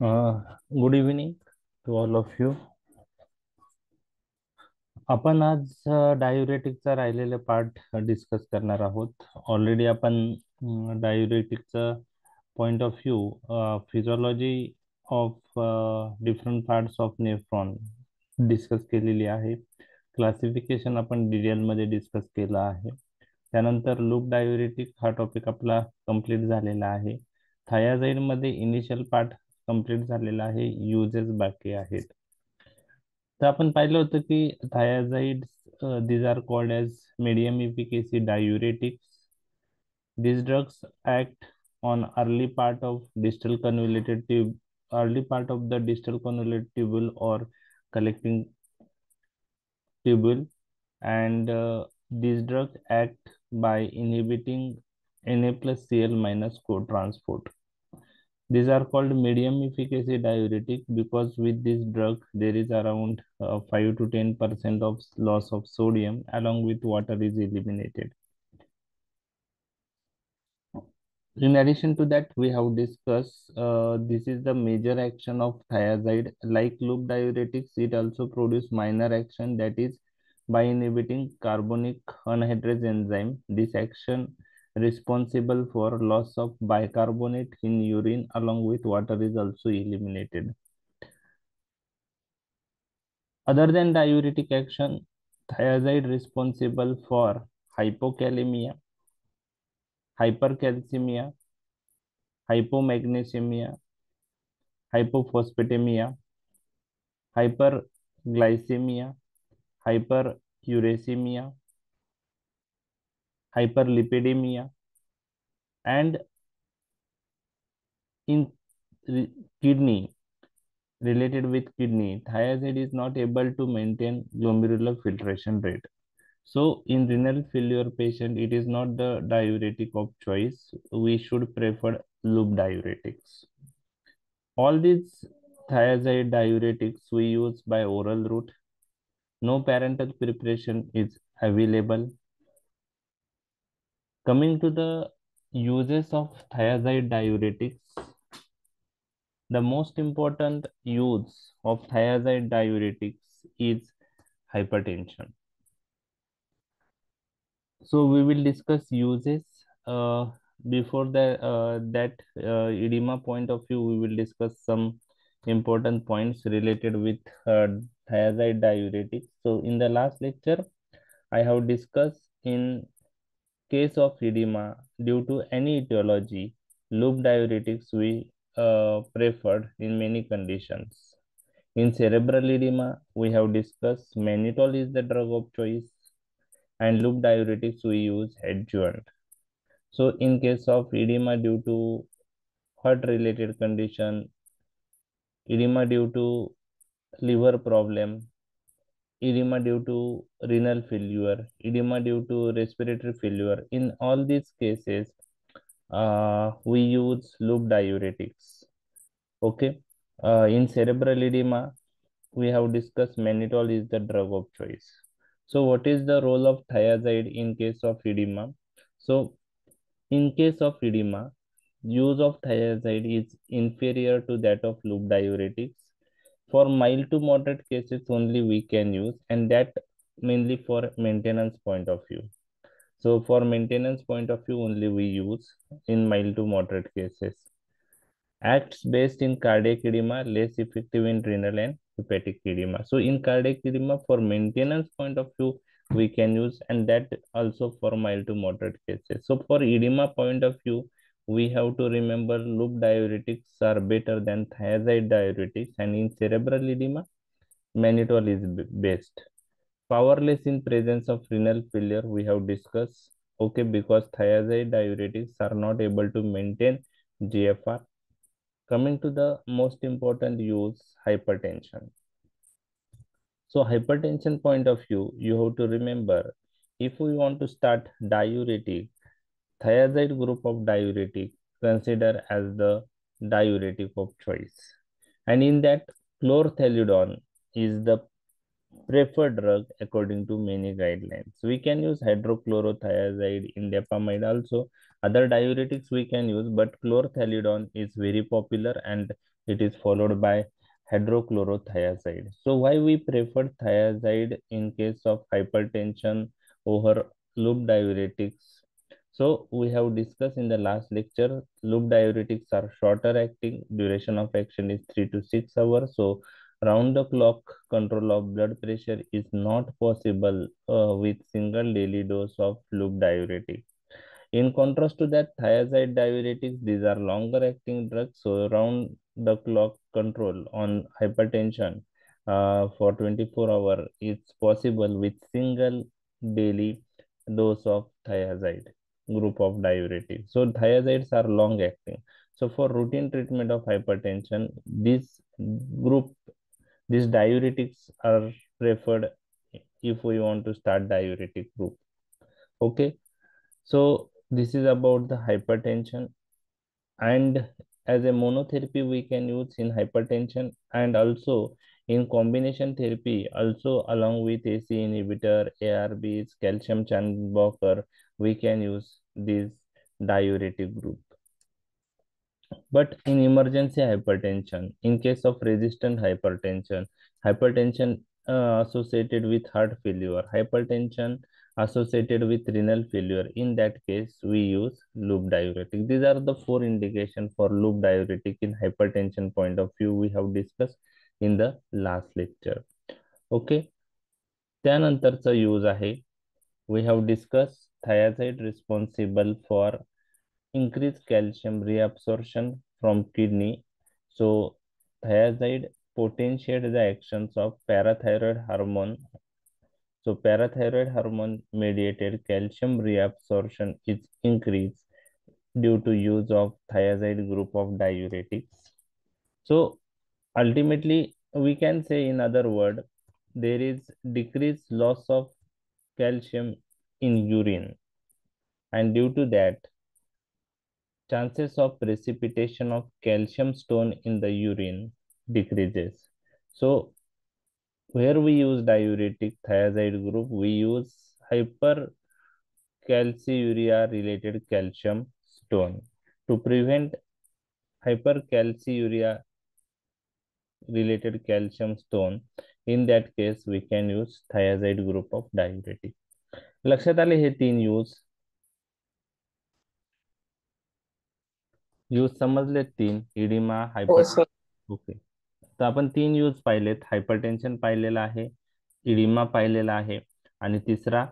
Good evening to all of you. आपण आज डायुरेटिकचा राहिलेले पार्ट डिस्कस करणार आहोत. ऑलरेडी आपण डायुरेटिकचा point of view, physiology of different parts of nephron discuss केलेली आहे. क्लासिफिकेशन आपण डिटेलमध्ये डिस्कस केला आहे. त्यानंतर लूप डायुरेटिक हा टॉपिक आपला कंप्लीट झालेला आहे. थायाझाईडमध्ये इनिशियल पार्ट कंप्लीट झालेला आहे, युजेस बाकी आहेत. तर आपण पाहिलं होतं की थायाझाइड्स, these are called as medium efficacy diuretics. These drugs act on early part of the distal convoluted tubule or collecting tubule, and these drugs act by inhibiting Na plus Cl minus co-transport. These are called medium efficacy diuretic because with this drug there is around 5 to 10% of loss of sodium along with water is eliminated. In addition to that, we have discussed this is the major action of thiazide. Like loop diuretics, it also produce minor action, that is by inhibiting carbonic anhydrase enzyme. This action responsible for loss of bicarbonate in urine along with water is also eliminated. Other than diuretic action, thiazide responsible for hypokalemia, hypercalcemia, hypomagnesemia, hypophosphatemia, hyperglycemia, hyperuricemia, hyperlipidemia, and in kidney, related with kidney, thiazide is not able to maintain glomerular filtration rate. So in renal failure patient, it is not the diuretic of choice. We should prefer loop diuretics. All these thiazide diuretics we use by oral route. No parenteral preparation is available. Coming to the uses of thiazide diuretics, the most important use of thiazide diuretics is hypertension. So we will discuss uses. Before that edema point of view, we will discuss some important points related with thiazide diuretics. So in the last lecture, I have discussed in case of edema due to any etiology, loop diuretics we preferred in many conditions. In cerebral edema, we have discussed mannitol is the drug of choice and loop diuretics we use adjuvant. So in case of edema due to heart related condition, edema due to liver problem, edema due to renal failure, edema due to respiratory failure, in all these cases, we use loop diuretics. Okay. In cerebral edema, we have discussed mannitol is the drug of choice. So what is the role of thiazide in case of edema? So in case of edema, use of thiazide is inferior to that of loop diuretics. For mild to moderate cases only we can use, and that mainly for maintenance point of view. So for maintenance point of view only we use in mild to moderate cases. Acts best in cardiac edema, less effective in renal and hepatic edema. So in cardiac edema, for maintenance point of view, we can use, and that also for mild to moderate cases. So for edema point of view, we have to remember loop diuretics are better than thiazide diuretics, and in cerebral edema, mannitol is best. Powerless in presence of renal failure, we have discussed, okay, because thiazide diuretics are not able to maintain GFR. Coming to the most important use, hypertension. So hypertension point of view, you have to remember, if we want to start diuretic, thiazide group of diuretic consider as the diuretic of choice. And in that, chlorthalidone is the preferred drug according to many guidelines. We can use hydrochlorothiazide, indapamide also. Other diuretics we can use, but chlorthalidone is very popular and It is followed by hydrochlorothiazide. So why we prefer thiazide in case of hypertension over loop diuretics? So we have discussed in the last lecture, loop diuretics are shorter acting, duration of action is 3 to 6 hours. So round the clock control of blood pressure is not possible with single daily dose of loop diuretic. In contrast to that, thiazide diuretics, these are longer acting drugs, so round the clock control on hypertension for 24 hour is possible with single daily dose of thiazide group of diuretics. So thiazides are long acting. So for routine treatment of hypertension, group, these diuretics are preferred if we want to start diuretic group. Okay. So this is about the hypertension, and as a monotherapy we can use in hypertension, and also in combination therapy also along with AC inhibitor, ARBs, calcium channel blocker, we can use this diuretic group. But in emergency hypertension, in case of resistant hypertension, hypertension associated with heart failure, hypertension associated with renal failure, in that case, we use loop diuretic. These are the four indications for loop diuretic in hypertension point of view we have discussed in the last lecture. Okay. त्यानंतरचा use आहे, we have discussed thiazide responsible for increased calcium reabsorption from kidney. So thiazide potentiate the actions of parathyroid hormone. So parathyroid hormone mediated calcium reabsorption is increased due to use of thiazide group of diuretics. So ultimately, we can say in other word, there is decreased loss of calcium in urine, and due to that, chances of precipitation of calcium stone in the urine decreases. So where we use diuretic thiazide group, we use hypercalciuria related calcium stone. To prevent hypercalciuria related calcium stone, in that case we can use thiazide group of diuretic. लक्षात आले हे तीन use समजले तीन, oedema, हो hyper. Sir. Okay. तर आपण तीन यूज पाहिलेत, हायपरटेन्शन पाहिलेलं आहे, इडिमा पाहिलेला आहे, आणि तिसरा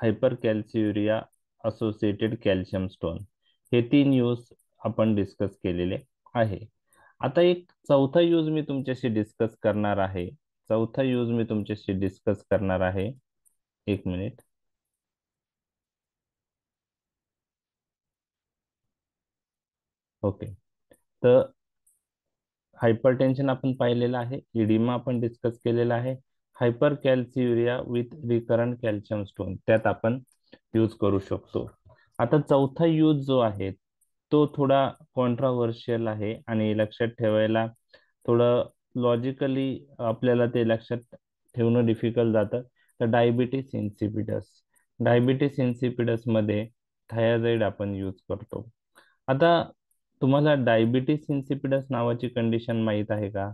हायपर कॅल्सियुरिया असोसिएटेड कॅल्शियम स्टोन. हे तीन यूज आपण डिस्कस केलेले आहे. आता एक चौथा यूज मी तुमच्याशी डिस्कस करणार आहे. एक मिनिट. ओके. तर हायपरटेन्शन आपण पाहिलेलं आहे, इडिमा आपण डिस्कस केलेला आहे, hyper calciuria with recurrent calcium stone त्यात आपण यूज करू शकतो. आता चौथा यूज जो आहे तो थोडा कॉन्ट्राव्हर्शियल आहे, आणि लक्षात ठेवायला थोडं लॉजिकली आपल्याला ते लक्षात ठेवणं डिफिकल्ट जातं. तर डायबिटीस इन्सिपिडस, मध्ये थायझाइड आपण यूज करतो. आता तुम्हाला डायबिटीस इन्सिपिडस नावाची कंडिशन माहित आहे का?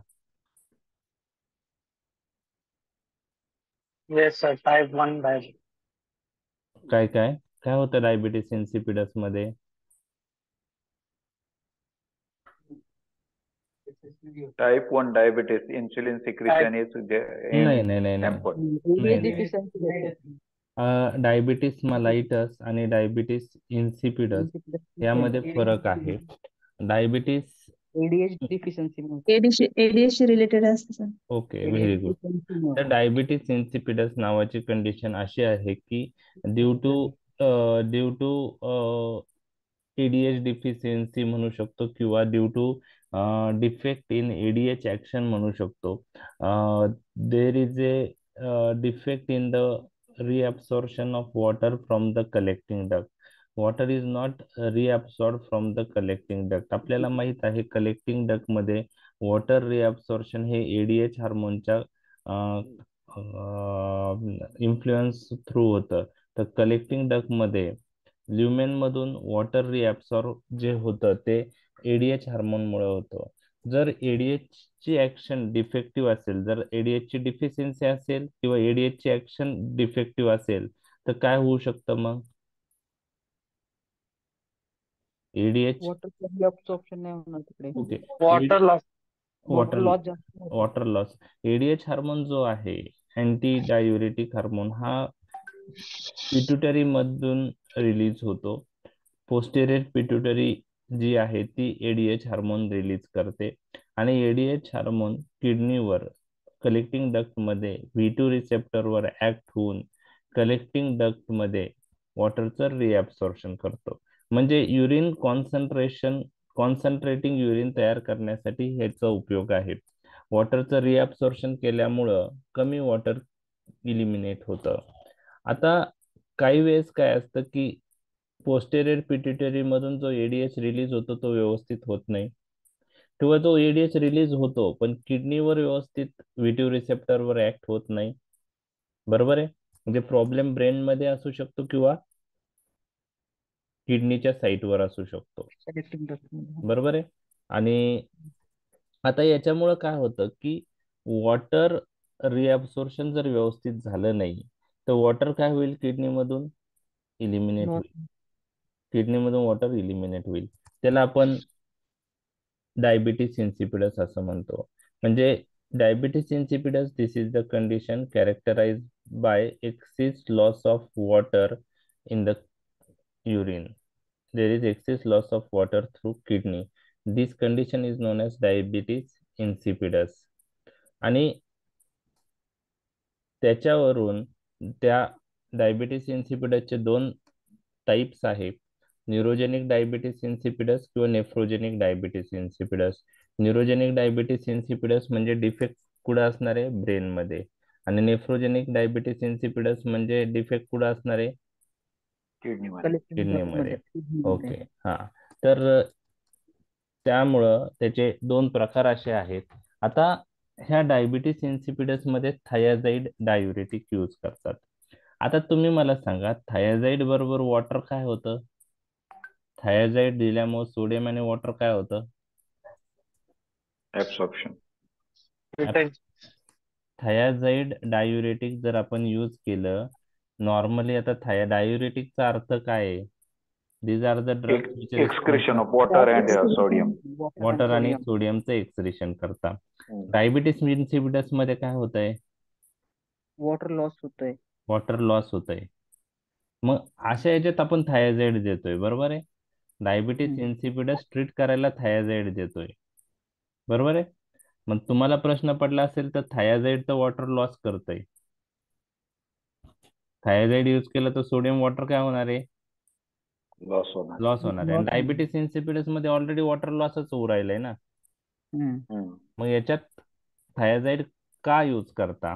Yes sir, type 1 diabetes. काय काय काय होतं डायबिटीस इन्सिपिडस मध्ये? Type 1 diabetes, insulin secretion is नाही नाही नाही नाही hampered. नाही नाही. डायबिटीस मलाइटस आणि डायबिटीस इन्सिपिडस यामध्ये फरक आहे. डायबिटीस एडीएचडी रिलेटेड असते सर. Okay, very good. तर डायबिटीस इन्सिपिडस नावाची कंडिशन अशी आहे की ड्यू टू एडीएच डिफिशियन्सी म्हणू शकतो, किंवा due to defect in ADH action म्हणू शकतो. There is a defect in the reabsorption of water from the collecting duct. Water is not reabsorbed from the collecting duct. आपल्याला माहित आहे collecting duct मध्ये water रिअब्सॉर्प्शन हे एडीएच हार्मोनच्या इन्फ्लुएन्स थ्रू होतं. तर collecting duct मध्ये ल्युमेन मधून वॉटर रिअब्सॉर्ब जे होतं ते एडीएच हार्मोनमुळे होतं. जर एडीएच ची ऍक्शन डिफेक्टिव्ह असेल, जर एडीएच ची डिफिशियन्सी असेल किंवा एडीएच ची ऍक्शन डिफेक्टिव्ह असेल तर काय होऊ शकतं मग? एडीएच वॉटर ऑप्शन नाही होणार तिकडे. Okay water loss. Water water loss जास्त होतो. Water loss. एडीएच हार्मोन जो आहे, अँटी डायुरेटिक हार्मोन, हा पिट्युटरी मधून रिलीज होतो. पोस्टेरियर पिट्युटरी जी आहे ती एडीएच हार्मोन रिलीज करते आणि एडीएच हार्मोन किडनीवर कलेक्टिंग डक्ट मध्ये व्ही2 रिसेप्टरवर ऍक्ट होऊन कलेक्टिंग डक्ट मध्ये वॉटरचं रिअब्सॉर्प्शन करतो. म्हणजे युरिन कॉन्सन्ट्रेटिंग युरिन तयार करण्यासाठी ह्याचा उपयोग आहे. वॉटरचं रिअब्सॉर्प्शन केल्यामुळं कमी वॉटर इलिमिनेट होतं. आता काही वेळेस काय असतं की पोस्टेरियर पिट्युटरी मधून जो एडीएच रिलीज होतो तो व्यवस्थित होत नाही, किंवा तो एडीएच रिलीज होतो पण किडनीवर व्यवस्थित व्ही2 रिसेप्टरवर ऍक्ट होत नाही. बरोबर आहे. म्हणजे प्रॉब्लेम ब्रेन मध्ये असू शकतो किंवा किडनीच्या साईटवर असू शकतो. Connecting duct मध्ये. बरोबर आहे. आणि आता याच्यामुळं काय होतं की वॉटर रिअब्सॉर्प्शन जर व्यवस्थित झालं नाही तर वॉटर काय होईल, किडनीमधून इलिमिनेट होईल. किडनीमधून वॉटर इलिमिनेट होईल. त्याला आपण डायबिटीस इन्सिपिडस असं म्हणतो. म्हणजे diabetes insipidus, this is the condition characterise bye access loss of water in the urine. There is excess loss of water through kidney. This condition is known as diabetes insipidus. आणि त्याच्यावरून त्या diabetes इन्सिपिडसचे दोन types आहेत, neurogenic diabetes insipidus किंवा nephrogenic diabetes insipidus. Neurogenic diabetes insipidus म्हणजे defect कुठं असणार आहे, ब्रेन मध्ये, आणि नेफ्रोजेनिक डायबिटीस इन्सिपिडस म्हणजे डिफेक्ट कुठं असणार आहे, किडनीमध्ये. Collecting duct किडनीमध्ये. मध्ये. Kidney मध्ये. ओके, हा. तर त्यामुळं त्याचे दोन प्रकार असे आहेत. आता ह्या डायबिटीस इन्सिपिडस मध्ये थायाझाईड डायुरेटिक यूज करतात. आता तुम्ही मला सांगा, थायाझाईड बरोबर वॉटर काय होतं? थायाझाईड दिल्यामुळे सोडियम आणि वॉटर काय होतं? ऍब्सॉर्प्शन. थायाझाईड डायुरेटिक जर आपण यूज केलं नॉर्मली, आता डायुरेटिकचा अर्थ काय आहे? These are the drugs which excretion of water and sodium. Water आणि सोडियमचं एक्सक्रिशन करता. डायबिटीस इन्सिपिडस मध्ये काय होत आहे? वॉटर लॉस होतोय. वॉटर लॉस होत आहे. मग अशा याच्यात आपण थायाझाईड देतोय, बरोबर आहे. डायबिटीस इन्सिपिडस ट्रीट करायला थायाझाईड देतोय, बरोबर आहे. मग तुम्हाला प्रश्न पडला असेल तर थायाझाईड तर वॉटर लॉस करतय, थायाझाईड यूज केलं तर सोडियम वॉटर काय होणार आहे, लॉस होणार. लॉस होणार आहे. आणि डायबिटीस इन्सिपिडस मध्ये ऑलरेडी वॉटर लॉसच होऊ राहिलंय ना. मग याच्यात थायाझाईड का यूज करता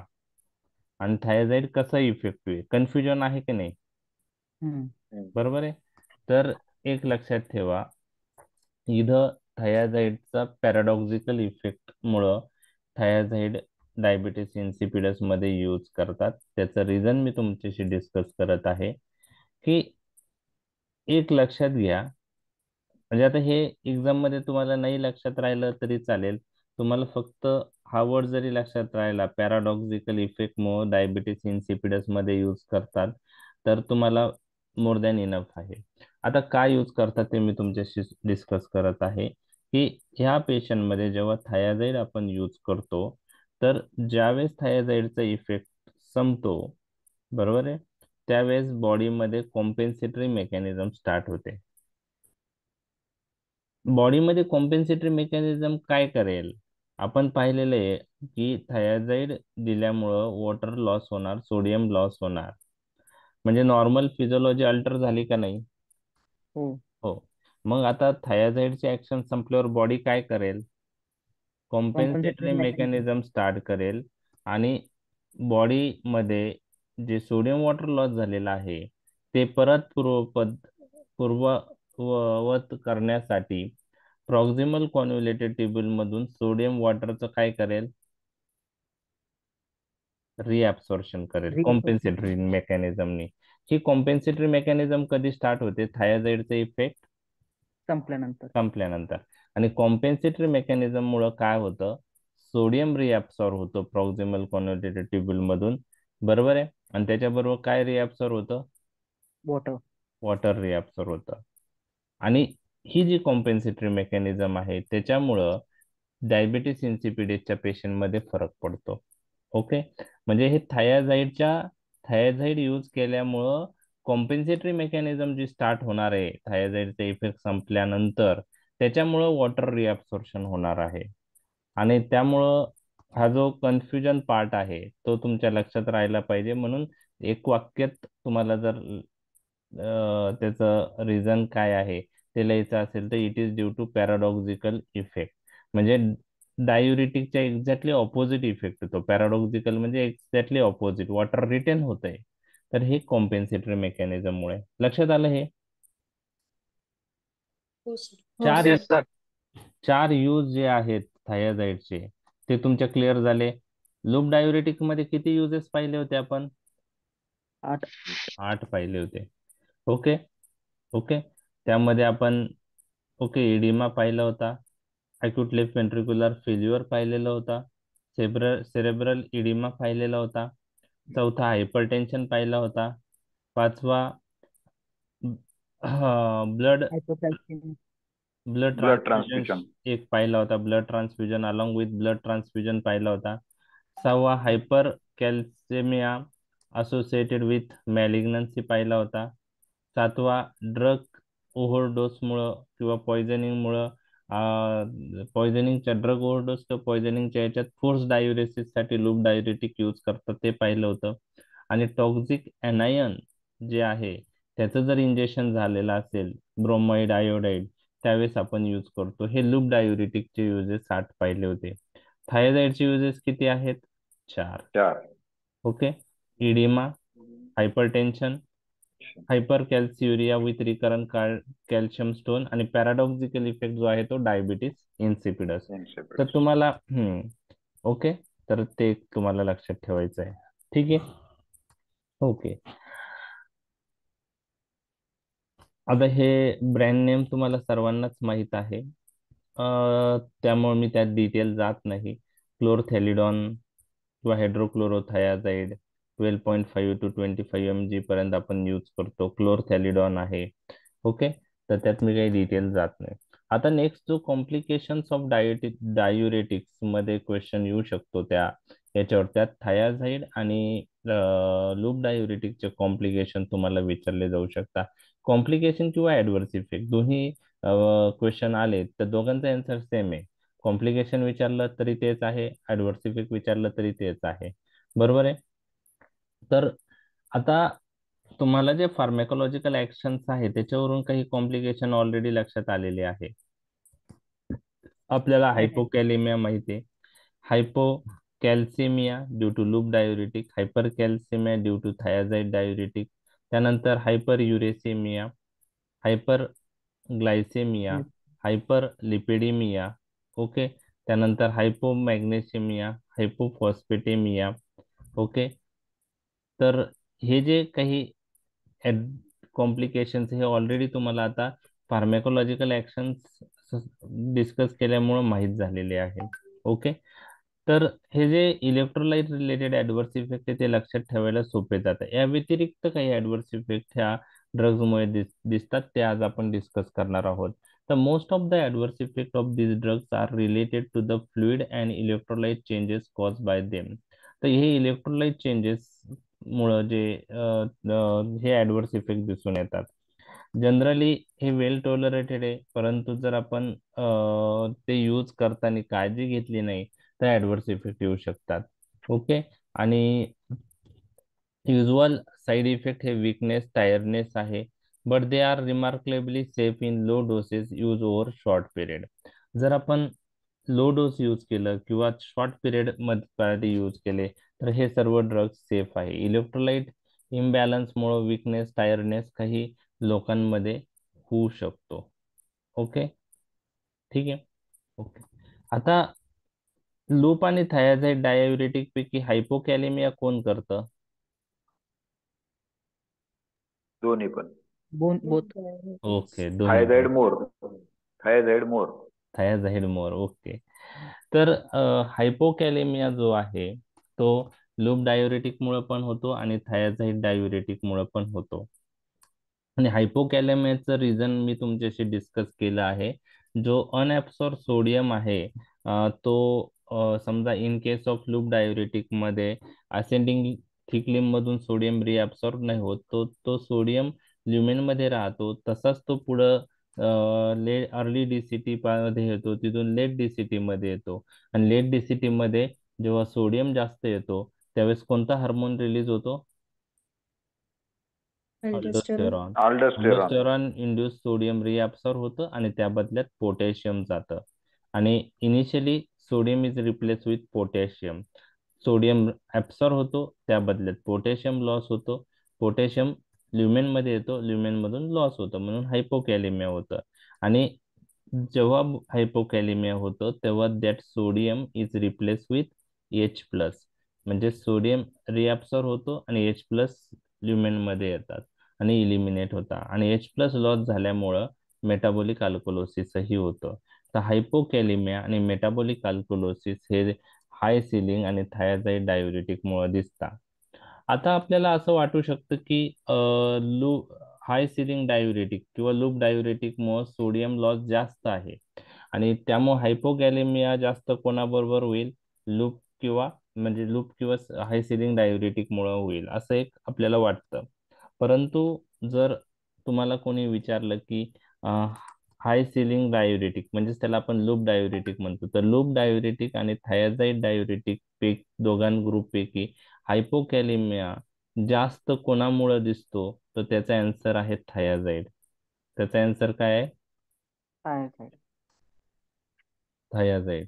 आणि थायाझाईड कसं इफेक्टिव्ह आहे, कन्फ्युजन आहे की नाही? बरोबर आहे. तर एक लक्षात ठेवा, इथं थायाझाईडचा पॅराडॉक्सिकल इफेक्ट मुळे थायाझाईड डायबिटीस इन्सिपिडस मध्ये यूज करतात. त्याचं रिझन मी तुमच्याशी डिस्कस करत आहे की एक लक्षात घ्या, म्हणजे आता हे एक्झाम मध्ये तुम्हाला नाही लक्षात राहिलं तरी चालेल, तुम्हाला फक्त हा वर्ड जरी लक्षात राहिला, पॅराडॉक्सिकल इफेक्ट मुळे डायबिटीस इन्सिपिडस मध्ये यूज करतात, तर तुम्हाला मोर दॅन इनफ आहे. आता काय यूज करतात ते मी तुमच्याशी डिस्कस करत आहे की ह्या पेशंट मध्ये जेव्हा थायाझाईड आपण यूज करतो तर ज्यावेळेस थायाझाईडचा इफेक्ट संपतो, बरोबर आहे, त्यावेळेस बॉडीमध्ये कॉम्पेन्सेटरी मेकॅनिझम स्टार्ट होते. बॉडीमध्ये कॉम्पेन्सेटरी मेकॅनिझम काय करेल, आपण पाहिलेलं आहे की थायाझाईड दिल्यामुळं वॉटर लॉस होणार, सोडियम लॉस होणार, म्हणजे नॉर्मल फिजिओलॉजी अल्टर झाली का नाही? हो. मग आता थायाझाईडची ऍक्शन संपल्यावर बॉडी काय करेल, कॉम्पेन्सेटरी मेकॅनिझम स्टार्ट करेल आणि बॉडीमध्ये जे सोडियम वॉटर लॉस झालेला आहे ते परत पूर्ववत करण्यासाठी प्रॉक्सिमल कॉन्व्होल्युटेड ट्यूब्यूल मधून सोडियम वॉटरचं काय करेल, रिअब्सॉर्प्शन करेल कॉम्पेन्सेटरी मेकॅनिझमनी. ही कॉम्पेन्सेटरी मेकॅनिझम कधी स्टार्ट होते, थायाझाईडचा इफेक्ट संपल्यानंतर. संपल्यानंतर. आणि कॉम्पेन्सेटरी मेकॅनिझम मुळे काय होतं, सोडियम रिॲब्सॉर्ब होतो प्रॉक्सिमल कॉन्व्हर्टेड ट्युब्युल मधून, बरोबर आहे. आणि त्याच्याबरोबर काय रिॲब्सॉर्ब होतं, वॉटर. वॉटर रिॲब्सॉर्ब होतं. आणि ही जी कॉम्पेन्सेटरी मेकॅनिझम आहे त्याच्यामुळं डायबिटीस इन्सिपिडिसच्या पेशंटमध्ये फरक पडतो. ओके, म्हणजे हे थायाझाईड यूज केल्यामुळं कॉम्पेन्सेटरी मेकॅनिझम जी स्टार्ट होणार आहे थायाझाईडचा इफेक्ट संपल्यानंतर, त्याच्यामुळं वॉटर रिअब्सॉर्प्शन होणार आहे. आणि त्यामुळं हा जो कन्फ्युजन पार्ट आहे तो तुमच्या लक्षात राहायला पाहिजे. म्हणून एक वाक्यात तुम्हाला जर त्याचं रिझन काय आहे ते लिहायचं असेल तर it is due to paradoxical effect. म्हणजे डायुरिटिकच्या एक्झॅक्टली ऑपोजिट इफेक्ट होतो. पॅराडॉक्सिकल म्हणजे एक्झॅक्टली ऑपोजिट, वॉटर रिटेन होत आहे. तर हे कॉम्पेन्सेटरी मेकॅनिझम मुळे. लक्षात आलं हे? हो चार Yes, sir. चार यूज जे आहेत थायाझाईडचे ते तुमच्या क्लिअर झाले. लूप डायुरेटिक मध्ये किती युजेस पाहिले होते आपण? 8. 8 पाहिले होते. ओके. ओके, त्यामध्ये आपण इडिमा पाहिला होता, अक्यूट लेफ्ट वेंट्रिक्युलर फेल्युअर पाहिलेला होता, सेरेब्रल इडिमा पाहिलेला होता, चौथा हायपरटेन्शन पाहिला होता, पाचवा blood hypocalcaemia. Blood Blood transfusion transfusion. एक पाहिला होता, blood transfusion along with blood transfusion पाहिला होता. सहावा hyper calcaemia associated with malignancy पाहिला होता. सातवा ड्रग ओव्हरडोसमुळं किंवा पॉयझनिंगमुळं, पॉयझनिंगच्या ड्रग ओव्हरडोस किंवा पॉयझनिंगच्या याच्यात फोर्स डायुरेसिससाठी लूप डायुरेटिक यूज करतात ते पाहिलं होतं. आणि टॉक्सिक एनायन जे आहे त्याचं जर इंजेक्शन झालेलं असेल, ब्रोमाइड आयोडाईड, त्यावेळेस आपण यूज करतो. हे लूप डायुरेटिकचे युजेस 8 पाहिले होते. थायरॉइडचे युजेस किती आहेत? 4. 4. Okay, oedema, hypertension, hyper calciuria with recurrent calcium stone आणि पॅराडॉक्सिकल इफेक्ट जो आहे तो डायबिटीस इन्सिपिडस. तर Insipidus. तुम्हाला ओके, तर ते तुम्हाला लक्षात ठेवायचं आहे. ठीक आहे. ओके, आता हे ब्रँड नेम तुम्हाला सर्वांनाच माहित आहे, त्यामुळे मी त्यात डिटेल जात नाही. क्लोरथॅलिडॉन किंवा हायड्रोक्लोरोथायाझाईड 12.5 टू 25 mg पर्यंत आपण यूज करतो. क्लोरथॅलिडॉन आहे. ओके, तर त्यात मी काही डिटेल जात नाही. आता नेक्स्ट जो कॉम्प्लिकेशन्स ऑफ डायुरेटिक्स मध्ये क्वेश्चन येऊ शकतो त्या याच्यावर, त्यात थायाझाईड आणि लूप डायुरेटिकचे कॉम्प्लिकेशन तुम्हाला विचारले जाऊ शकतात. कॉम्प्लिकेशन किंवा ऍडव्हर्स इफेक्ट दोन्ही क्वेश्चन आले तर दोघांचा आन्सर सेम आहे. कॉम्प्लिकेशन विचारलं तरी तेच आहे, ऍडव्हर्स इफेक्ट विचारलं तरी तेच आहे, बरोबर आहे. तर आता तुम्हाला जे फार्मॅकोलॉजिकल ऍक्शन्स आहे त्याच्यावरून काही कॉम्प्लिकेशन ऑलरेडी लक्षात आलेले आहे. आपल्याला हायपोकॅलेमिया माहिती आहे, hypocalcaemia due to loop diuretic, hypercalcaemia due to thiazide diuretic, त्यानंतर hyper uricaemia, hyper glycaemia, hyper lipidaemia. Okay, त्यानंतर हायपोमॅग्नेशिमिया, हायपोफॉस्फेटेमिया. ओके, तर हे जे काही कॉम्प्लिकेशन्स हे ऑलरेडी तुम्हाला आता फार्मॅकोलॉजिकल ऍक्शन्स डिस्कस केल्यामुळे माहीत झालेले आहे. ओके, तर हे जे इलेक्ट्रोलाइट रिलेटेड ऍडव्हर्स इफेक्ट आहे ते लक्षात ठेवायला सोपे जातात. या व्यतिरिक्त काही ऍडव्हर्स इफेक्ट ह्या ड्रग्जमुळे दिसतात ते आज आपण डिस्कस करणार आहोत. तर most of the adverse effect of these drugs are related to the fluid and electrolyte changes cause by them. तर हे इलेक्ट्रोलाइट चेंजेस मुळे जे हे ऍडव्हर्स इफेक्ट दिसून येतात. जनरली हे वेल टॉलरेटेड आहे, परंतु जर आपण ते यूज करताना काळजी घेतली नाही तर ऍडव्हर्स इफेक्ट येऊ शकतात. ओके, आणि युजल साइड इफेक्ट हे वीकनेस, टायर्डनेस आहे, but they are remarkably safe in low doses use over short period. जर आपण लो डोस यूज केलं किंवा शॉर्ट पिरियड मध्ये यूज केले तर हे सर्व ड्रग्ज सेफ आहे. इलेक्ट्रोलाइट इम्बॅलन्समुळे वीकनेस, टायर्डनेस काही लोकांमध्ये होऊ शकतो. ओके, ठीक आहे. ओके, आता लूप आणि थायाझाईड डायुरेटिक पैकी हायपोकॅलेमिया कोण करतं? दोन्ही पण. बोथ. ओके, दोन्ही Thiazide more. Thiazide more. थायाझाईड मोर, ओके. तर हायपोकॅलेमिया जो आहे तो लूप डायुरेटिक मुळे पण होतो आणि थायाझाईड डायुरेटिक मुळे पण होतो. आणि हायपोकॅलेमियाचं रिझन मी तुमच्याशी डिस्कस केलं आहे. जो अनऍब्सॉर्ब सोडियम आहे तो समजा in case of loop diuretic मध्ये असेंडिंग थिक लिंब मधून सोडियम रिअब्सॉर्ब नाही होत, तो सोडियम ल्युमेन मध्ये राहतो. तसाच तो पुढं लेट अर्ली डीसीटी मध्ये येतो, तिथून लेट डीसीटी मध्ये येतो. आणि लेट डीसीटी मध्ये जेव्हा सोडियम जास्त येतो त्यावेळेस कोणता हार्मोन रिलीज होतो? Aldosterone. Aldosterone. Aldosterone. Aldosterone induce sodium reabsorb होतं आणि त्या बदल्यात पोटॅशियम जातं. आणि initially sodium is replace with potassium. Sodium absorb होतो, त्या बदल्यात पोटॅशियम लॉस होतो. पोटॅशियम ल्युमेन मध्ये येतो, ल्युमेन मधून लॉस होतं, म्हणून हायपोकॅलेमिया होतं. आणि जेव्हा हायपोकॅलेमिया होतं तेव्हा that sodium is replace with H+. म्हणजे सोडियम रिअब्सॉर्ब होतो आणि H+ ल्युमेन मध्ये येतात आणि इलिमिनेट होता. आणि H+ लॉस झाल्यामुळं मेटाबॉलिक अल्कलोसिसही होतं. तर हायपोकॅलेमिया आणि मेटाबॉलिक अल्कलोसिस हे हाय सिलिंग आणि थायाझाईड डायुरेटिक मुळे दिसतात. आता आपल्याला असं वाटू शकतं की हाय सिलिंग डायुरेटिक किंवा लूप डायुरेटिक मुळे सोडियम लॉस जास्त आहे आणि त्यामुळे हायपोकॅलेमिया जास्त कोणाबरोबर होईल? लूप किंवा हाय सिलिंग डायुरेटिक मुळे होईल असं एक आपल्याला वाटतं. परंतु जर तुम्हाला कोणी विचारलं की हाय सिलिंग डायुरेटिक म्हणजेच त्याला आपण लूप डायुरेटिक म्हणतो, तर लूप डायुरेटिक आणि थायाझाईड डायुरेटिक दोघां ग्रुप पैकी हायपोकॅलेमिया जास्त कोणामुळे दिसतो? तर त्याचा आन्सर आहे थायाझाईड. त्याचा आन्सर काय आहे? थायरॉइड. थायाझाईड.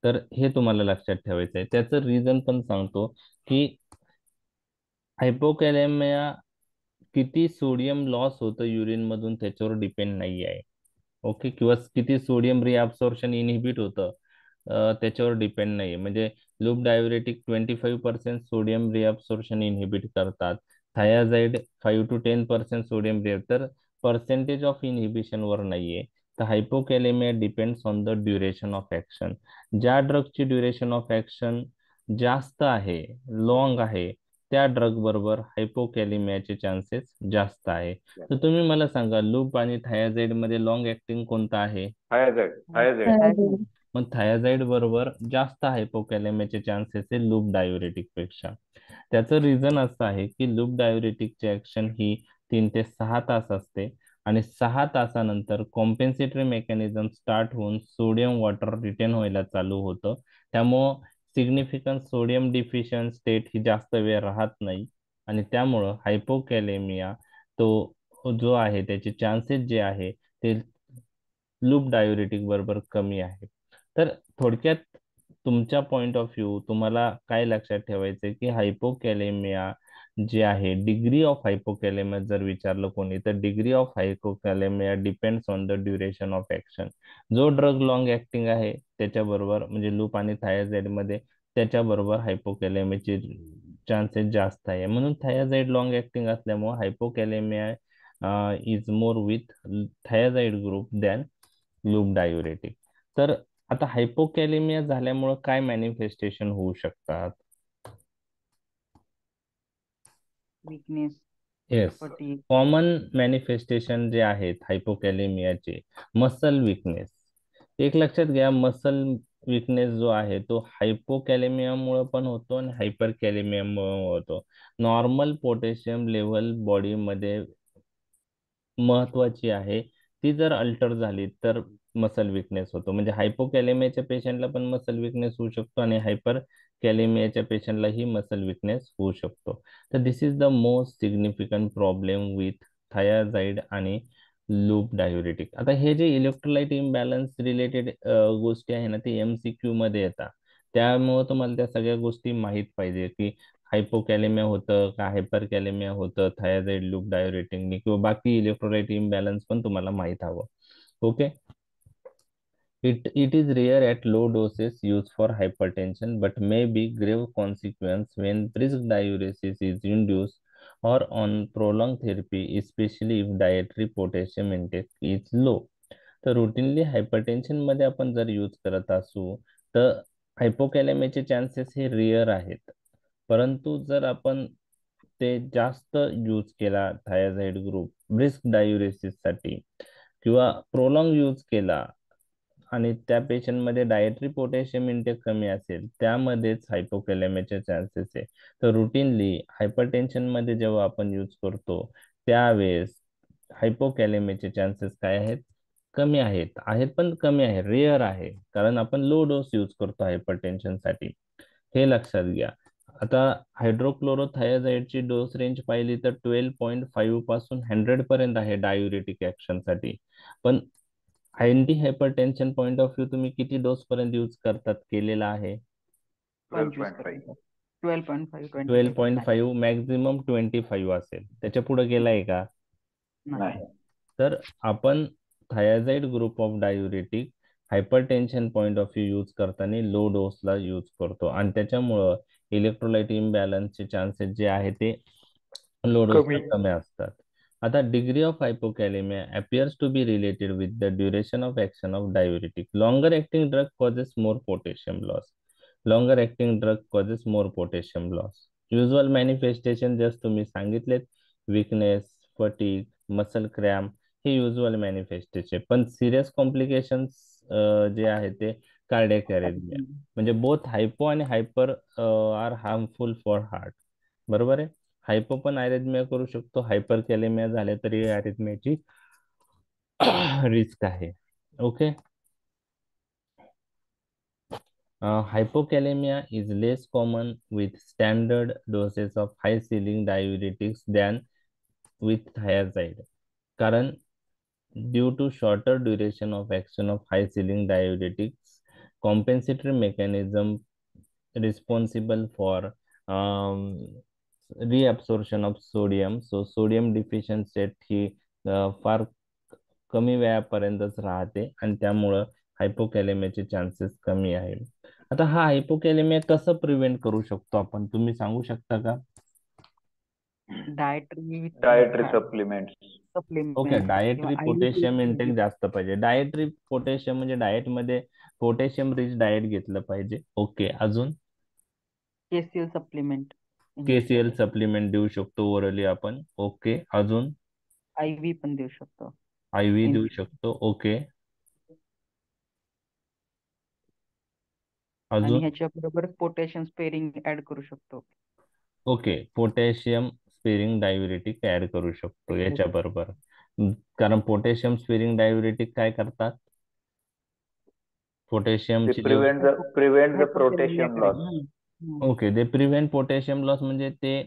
तर हे तुम्हाला लक्षात ठेवायचं आहे. त्याचं रिझन पण सांगतो की हायपोकॅलेमिया किती सोडियम लॉस होतं युरिन मधून त्याच्यावर डिपेंड नाही आहे. ओके, किंवा किती सोडियम रिअब्सॉर्प्शन इनहिबिट होतं त्याच्यावर डिपेंड नाही. म्हणजे loop diuretic 25% sodium reabsorption inhibit करतात, थायाझाईड 5 to 10% सोडियम तर पर्सेंटेज ऑफ इनहिबिशन वर नाहीये. तर hypokalaemia depends on the duration of action. ज्या ड्रगची ड्युरेशन ऑफ ऍक्शन जास्त आहे, लॉंग आहे, त्या ड्रग बरोबर हायपोकॅलेमियाचे चान्सेस जास्त आहे. तर तुम्ही मला सांगा, लूप आणि थायाझाईड मध्ये लॉंग ऍक्टिंग कोणता आहे? Thiazide. Thiazide. थायरॉइड. मग थायाझाईड बरोबर जास्त हायपोकॅलेमियाचे चान्सेस आहे लूप डायुरेटिक पेक्षा. त्याचं रिझन असं आहे की लूप डायुरेटिकची ऍक्शन ही 3 ते 6 तास असते आणि 6 तासानंतर कॉम्पेन्सेटरी मेकॅनिझम स्टार्ट होऊन सोडियम वॉटर रिटेन व्हायला चालू होतं. त्यामुळं सिग्निफिकंट सोडियम डिफिशियंट स्टेट ही जास्त वेळ राहत नाही आणि त्यामुळं हायपोकॅलेमिया तो जो आहे त्याचे चान्सेस जे आहे ते लूप डायुरेटिक बरोबर कमी आहे. तर थोडक्यात तुमच्या पॉइंट ऑफ व्ह्यू तुम्हाला काय लक्षात ठेवायचंय की हायपोकॅलेमिया जे आहे, डिग्री ऑफ हायपोकॅलेमिया जर विचारलं कोणी, तर degree of hypokalaemia depends on the duration of action. जो ड्रग लॉंग ऍक्टिंग आहे त्याच्याबरोबर म्हणजे लूप आणि थायाझाईड मध्ये त्याच्याबरोबर हायपोकॅलेमियाचे चान्सेस जास्त आहे. म्हणून थायाझाईड लॉंग ऍक्टिंग असल्यामुळे hypokalaemia is more with thiazide group than loop diuretic. तर आता हायपोकॅलेमिया झाल्यामुळे काय मॅनिफेस्टेशन होऊ शकतात? Weakness, yes, fatigue. Common manifestation जे आहेत हायपोकॅलेमियाचे, मसल विकनेस. एक लक्षात घ्या, मसल विकनेस जो आहे तो हायपोकॅलेमियामुळे पण होतो आणि हायपर कॅलेमियामुळे होतो. नॉर्मल पोटॅशियम लेवल बॉडीमध्ये महत्वाची आहे, ती जर अल्टर झाली तर मसल विकनेस होतो. म्हणजे हायपोकॅलेमियाच्या पेशंटला पण मसल विकनेस होऊ शकतो आणि हायपर कॅलेमियाच्या पेशंटलाही मसल विकनेस होऊ शकतो. तर this is the most significant problem with thiazide आणि लूप डायुरेटिक. आता हे जे इलेक्ट्रोलाइट इम्बॅलन्स रिलेटेड गोष्टी आहे ना, ते MCQ मध्ये येतात. त्यामुळे तुम्हाला त्या सगळ्या गोष्टी माहीत पाहिजे की हायपोकॅलेमिया होतं का हायपर कॅलेमिया होतं थायाझाईड लूप डायुरेटिकनी, किंवा बाकी इलेक्ट्रोलाइट इम्बॅलन्स पण तुम्हाला माहित हवं. Okay. It is rare at low doses used for hypertension, but may be grave consequence when brisk diuresis is induced or on prolonged therapy, especially if dietary potassium intake is low. तर routinely hypertension मध्ये आपण जर use करत असू तर हायपोकॅलेमियाचे chances हे rear आहेत. परंतु जर आपण ते जास्त यूज केला थायझाइड ग्रुप ब्रिस्क डायुरेसिस साठी किंवा प्रोलॉंग यूज केला आणि त्या पेशंटमध्ये डायटरी पोटॅशियम इंटेक कमी असेल त्यामध्येच हायपोकॅलेमियाचे चान्सेस आहे. तर रुटीनली हायपरटेन्शन मध्ये जेव्हा आपण यूज करतो त्यावेळेस हायपोकॅलेमियाचे चान्सेस काय आहेत? कमी आहेत. आहेत पण कमी आहे, रेअर आहे, कारण आपण लो डोस यूज करतो हायपरटेन्शन साठी. हे लक्षात घ्या. आता हायड्रोक्लोरोथायझाइडची डोस रेंज पाहिली तर 12.5 पासून 100 पर्यंत आहे डायुरेटिक ऍक्शन साठी. पण anti hypertension point of view तुम्ही किती डोस पर्यंत यूज करतात केलेला आहे? 12.5. 12.5 12.5 मॅक्झिमम 25 असेल, त्याच्या पुढे गेलाय का? नाही. तर आपण thiazide group of diuretic hypertension point of view use करताना लो डोसला यूज करतो आणि त्याच्यामुळं इलेक्ट्रोलाइट इम्बॅलन्सचे चान्सेस जे आहे ते लो डोसला कमी असतात. आता degree of hypokalemia appears to be related with the duration of action of diuretic. Longer acting drug causes more potassium loss. Longer acting drug causes more potassium loss. Usual manifestation just तुम्ही सांगितलेत, weakness, fatigue, muscle cramp हे usual manifestation. पण serious complications जे आहे ते cardiac arrhythmia, म्हणजे both hypo आणि hyper are harmful for heart. बरोबर आहे. हायपो पण अरेथमिया करू शकतो, हायपर कॅलेमिया झाले तरी अरेथमियाची रिस्क आहे. Okay. Hypokalemia is less common with standard doses of high ceiling diuretics than with thiazide. कारण due to shorter duration of action of high ceiling diuretics, compensatory mechanism responsible for reabsorption of sodium. So sodium deficiency ही फार कमी वेळापर्यंतच राहते आणि त्यामुळं हायपोकॅलेमियाचे chances कमी आहे. आता हा हायपोकॅलेमिया कसं प्रिव्हेंट करू शकतो आपण, तुम्ही सांगू शकता का? Dietary supplements. Okay, supplement dietary potassium intake जास्त पाहिजे. डायटरी पोटॅशियम म्हणजे डाएट मध्ये पोटॅशियम रिच डाएट घेतलं पाहिजे. ओके, अजून KCl सप्लिमेंट KCl सप्लिमेंट देऊ शकतो ओरली आपण. ओके, अजून IV पण देऊ शकतो. IV देऊ शकतो. ओके, आणि अजून ह्याच्या बरोबर पोटॅशियम स्पेरिंग ऍड करू शकतो. Okay, potassium sparing diuretic add करू शकतो याच्या बरोबर. कारण पोटॅशियम स्पेरिंग डायुरेटिक काय करतात? पोटॅशियमची prevent the potassium loss. Okay, they prevent potassium loss म्हणजे ते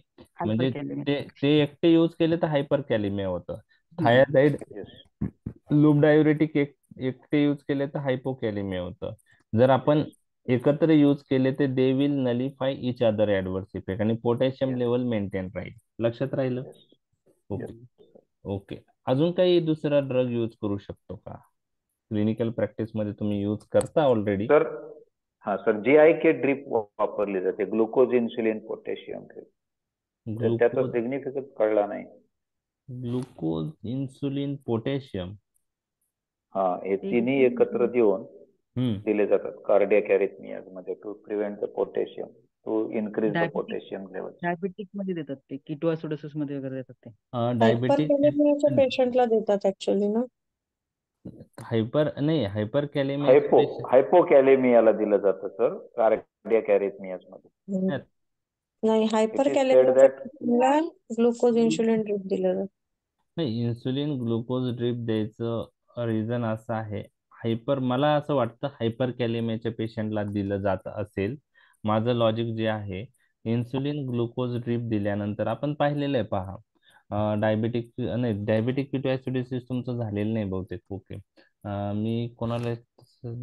एकटे यूज केले तर हायपर कॅलेमिया होतं. थायझाइड लूप डायुरेटिक एकटे यूज केले तर हायपोकॅलेमिया होतं. जर आपण एकत्र यूज केले तर they will nullify each other adverse effect आणि पोटॅशियम लेवल मेंटेन राहील. लक्षात राहिलं? ओके. ओके, अजून काही दुसरा ड्रग यूज करू शकतो का? क्लिनिकल प्रॅक्टिस मध्ये तुम्ही यूज करता already? Sir sir GIK drip वापरली जाते, ग्लुकोज इन्सुलिन पोटॅशियम ड्रिप. तर त्याचा सिग्निफिकन्स कळला नाही. ग्लुकोज इन्सुलिन पोटॅशियम हे तिन्ही एकत्र देऊन दिले जातात कार्डियक अरिथमियाज मध्ये to prevent the potassium, to increase the potassium level. Diabetic मध्ये देतात ते, किटोएसिडोसिस मध्ये वगैरे देतात ते. डायबिटिक हायपरकॅलेमियाच्या पेशंटला देतात ऍक्च्युअली ना. हायपर कॅलेमिया हायपोकॅलेमियाला दिलं जातं सर कार्डियक अरिथमियाज मध्ये. नाही, हायपरकॅलेमियाला ग्लुकोज इन्सुलिन ड्रिप दिलं जातं. नाही, इन्सुलिन ग्लुकोज ड्रिप द्यायचं रिझन असं आहे, मला असं वाटतं हायपर कॅलेमियाच्या पेशंटला दिलं जात असेल. माझं लॉजिक जे आहे, इन्सुलिन ग्लुकोज ड्रिप दिल्यानंतर आपण पाहिलेलं आहे पहा, डायबेटिक किटोएसिडोसिस तुमचं झालेलं नाही बहुतेक. ओके, मी कोणाला